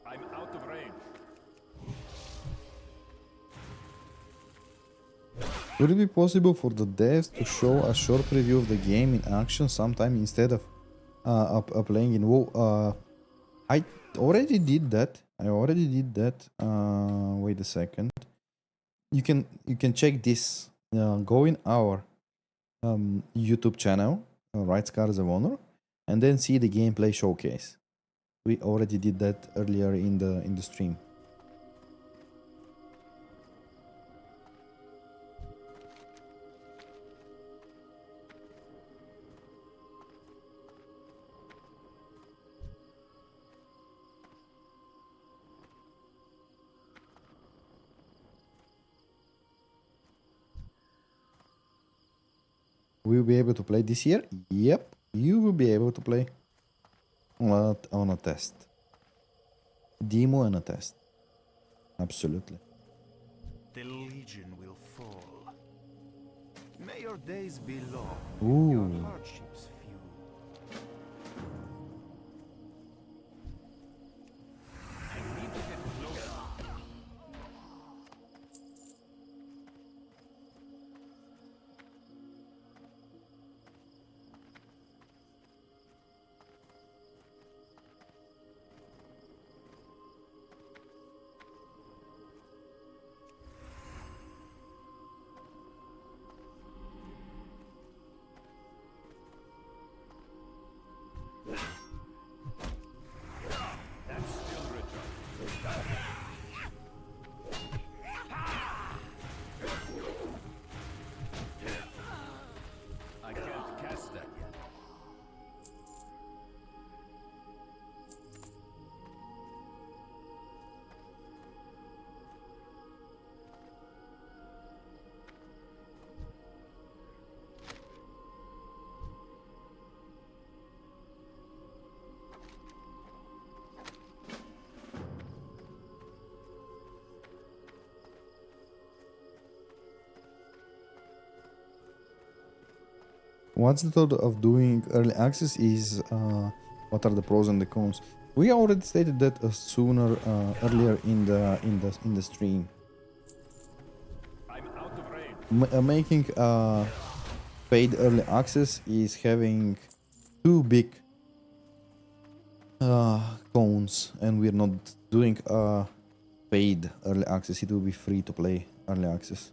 I'm out of range. Would it be possible for the devs to show a short preview of the game in action sometime instead of playing in WoW? I already did that. Wait a second. You can check this. Go in our YouTube channel, Right Scars of Honor, and then see the gameplay showcase. We already did that earlier in the stream. Will you be able to play this year? Yep, you will be able to play on a test. Demo and a test. Absolutely. The Legion will fall. May your days be long. Ooh. Your hardships few. I need to get closer. That's still recharged. I can't cast that yet. What's the thought of doing early access is what are the pros and the cons? We already stated that sooner earlier in the stream. I'm out of range. Making paid early access is having two big cons, and we're not doing paid early access. It will be free to play early access.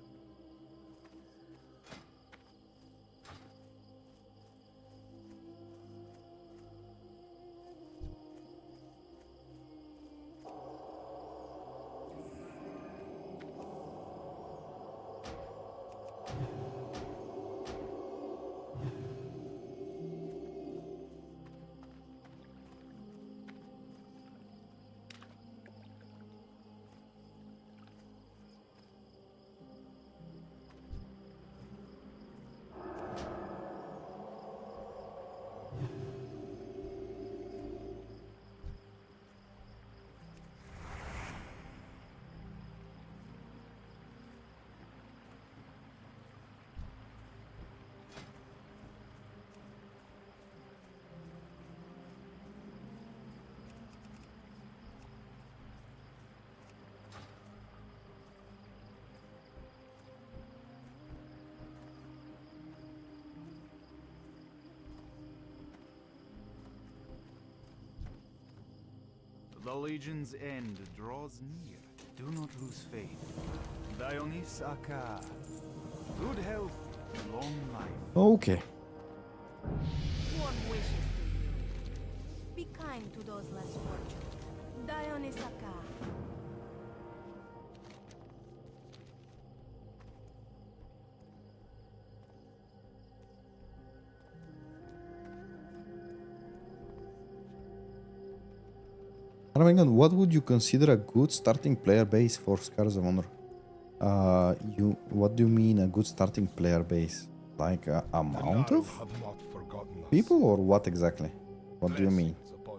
The Legion's end draws near. Do not lose faith. Dionys Akar. Good health, long life. Okay. Warm wishes to you. Be kind to those less fortunate. Dionysaka. Armegon, what would you consider a good starting player base for Scars of Honor? What do you mean a good starting player base? Like amount of people, or what exactly? What do you mean? We survive.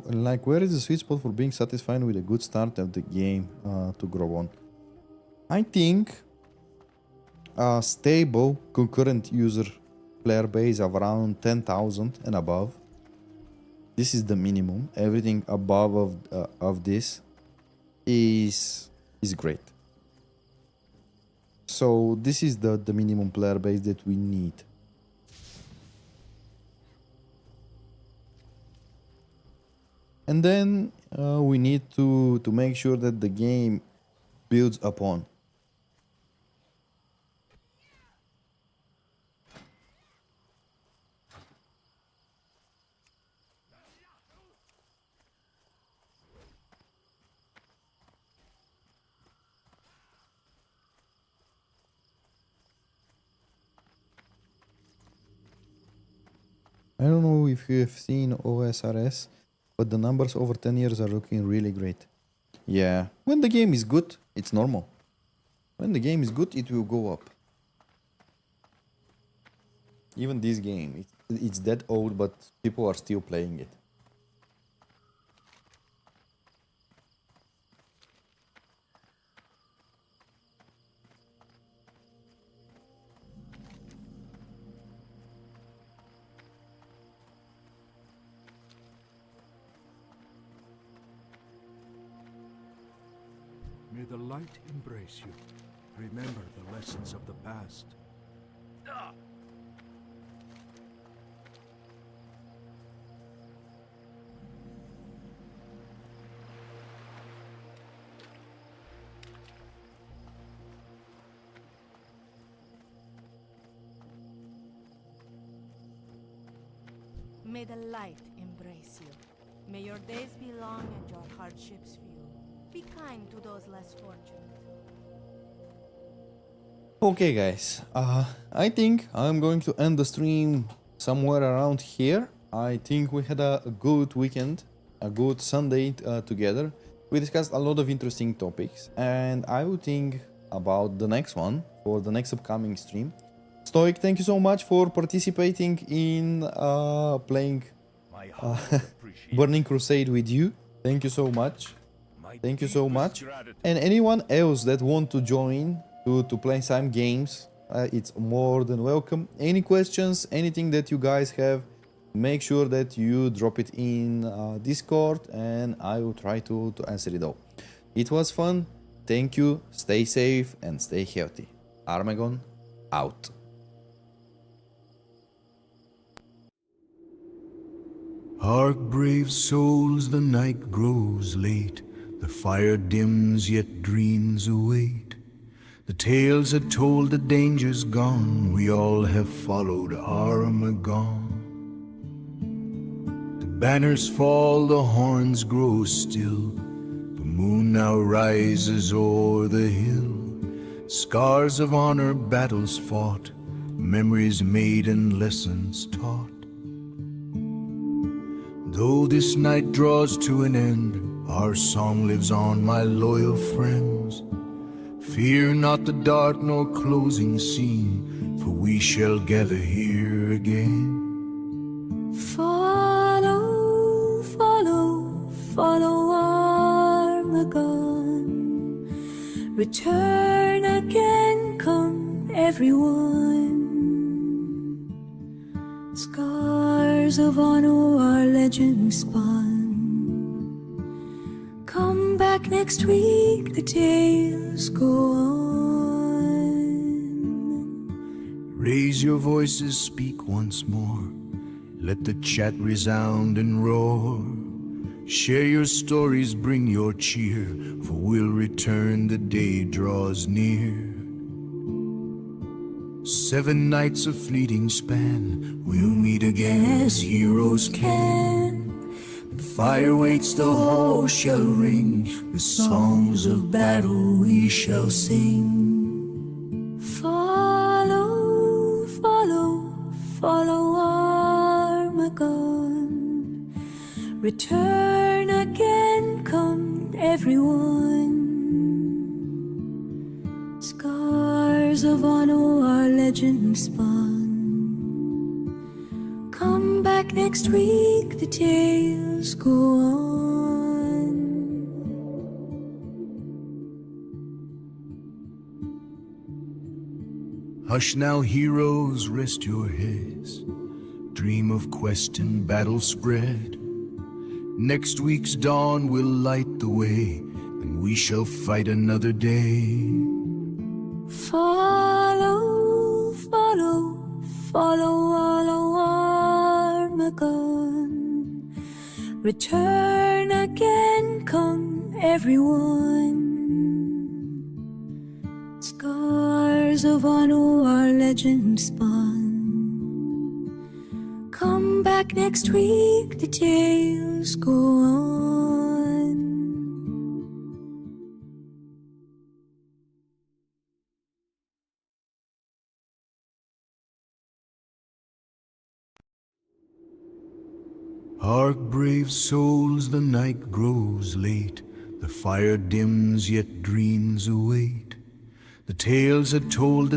Like, where is the sweet spot for being satisfied with a good start of the game to grow on? I think a stable concurrent user player base of around 10,000 and above. This is the minimum. Everything above of this is great. So this is the minimum player base that we need. And then we need to make sure that the game builds upon. I don't know if you have seen OSRS, but the numbers over 10 years are looking really great. Yeah, when the game is good, it's normal. When the game is good, it will go up. Even this game, it's that old, but people are still playing it. May the light embrace you. Remember the lessons of the past. May the light embrace you. May your days be long and your hardships few. Be kind to those less fortunate. Okay, guys. I think I'm going to end the stream somewhere around here. I think we had a good weekend, a good Sunday together. We discussed a lot of interesting topics, and I will think about the next one for the next upcoming stream. Stoic, thank you so much for participating in playing Burning Crusade with you. Thank you so much. My Thank you so much. And anyone else that want to join to play some games, it's more than welcome. Any questions, anything that you guys have, make sure that you drop it in Discord and I will try to answer it all. It was fun. Thank you. Stay safe and stay healthy. Armegon out. Hark, brave souls, the night grows late. The fire dims, yet dreams await. The tales are told, the danger's gone. We all have followed Armegon. The banners fall, the horns grow still. The moon now rises o'er the hill. Scars of honor, battles fought, memories made and lessons taught. Though this night draws to an end, our song lives on, my loyal friends. Fear not the dark nor closing scene, for we shall gather here again. Follow, follow, follow Armegon. Return again, come everyone. Scars of honor our legend spun. Come back next week, the tales go on. Raise your voices, speak once more. Let the chat resound and roar. Share your stories, bring your cheer, for we'll return, the day draws near. 7 nights of fleeting span, we'll meet again as heroes can. The fire waits, the hall shall ring, the songs of battle we shall sing. Follow, follow, follow Armegon. Return again, come everyone. Scars of honor our legend spun. Come back next week, the tales go on. Hush now, heroes, rest your heads. Dream of quest and battle spread. Next week's dawn will light the way, and we shall fight another day. Follow, follow, follow Armegon. Return again, come everyone. Scars of honor our legend spun. Come back next week, the tales go on. Hark, brave souls, the night grows late. The fire dims, yet dreams await. The tales are told, the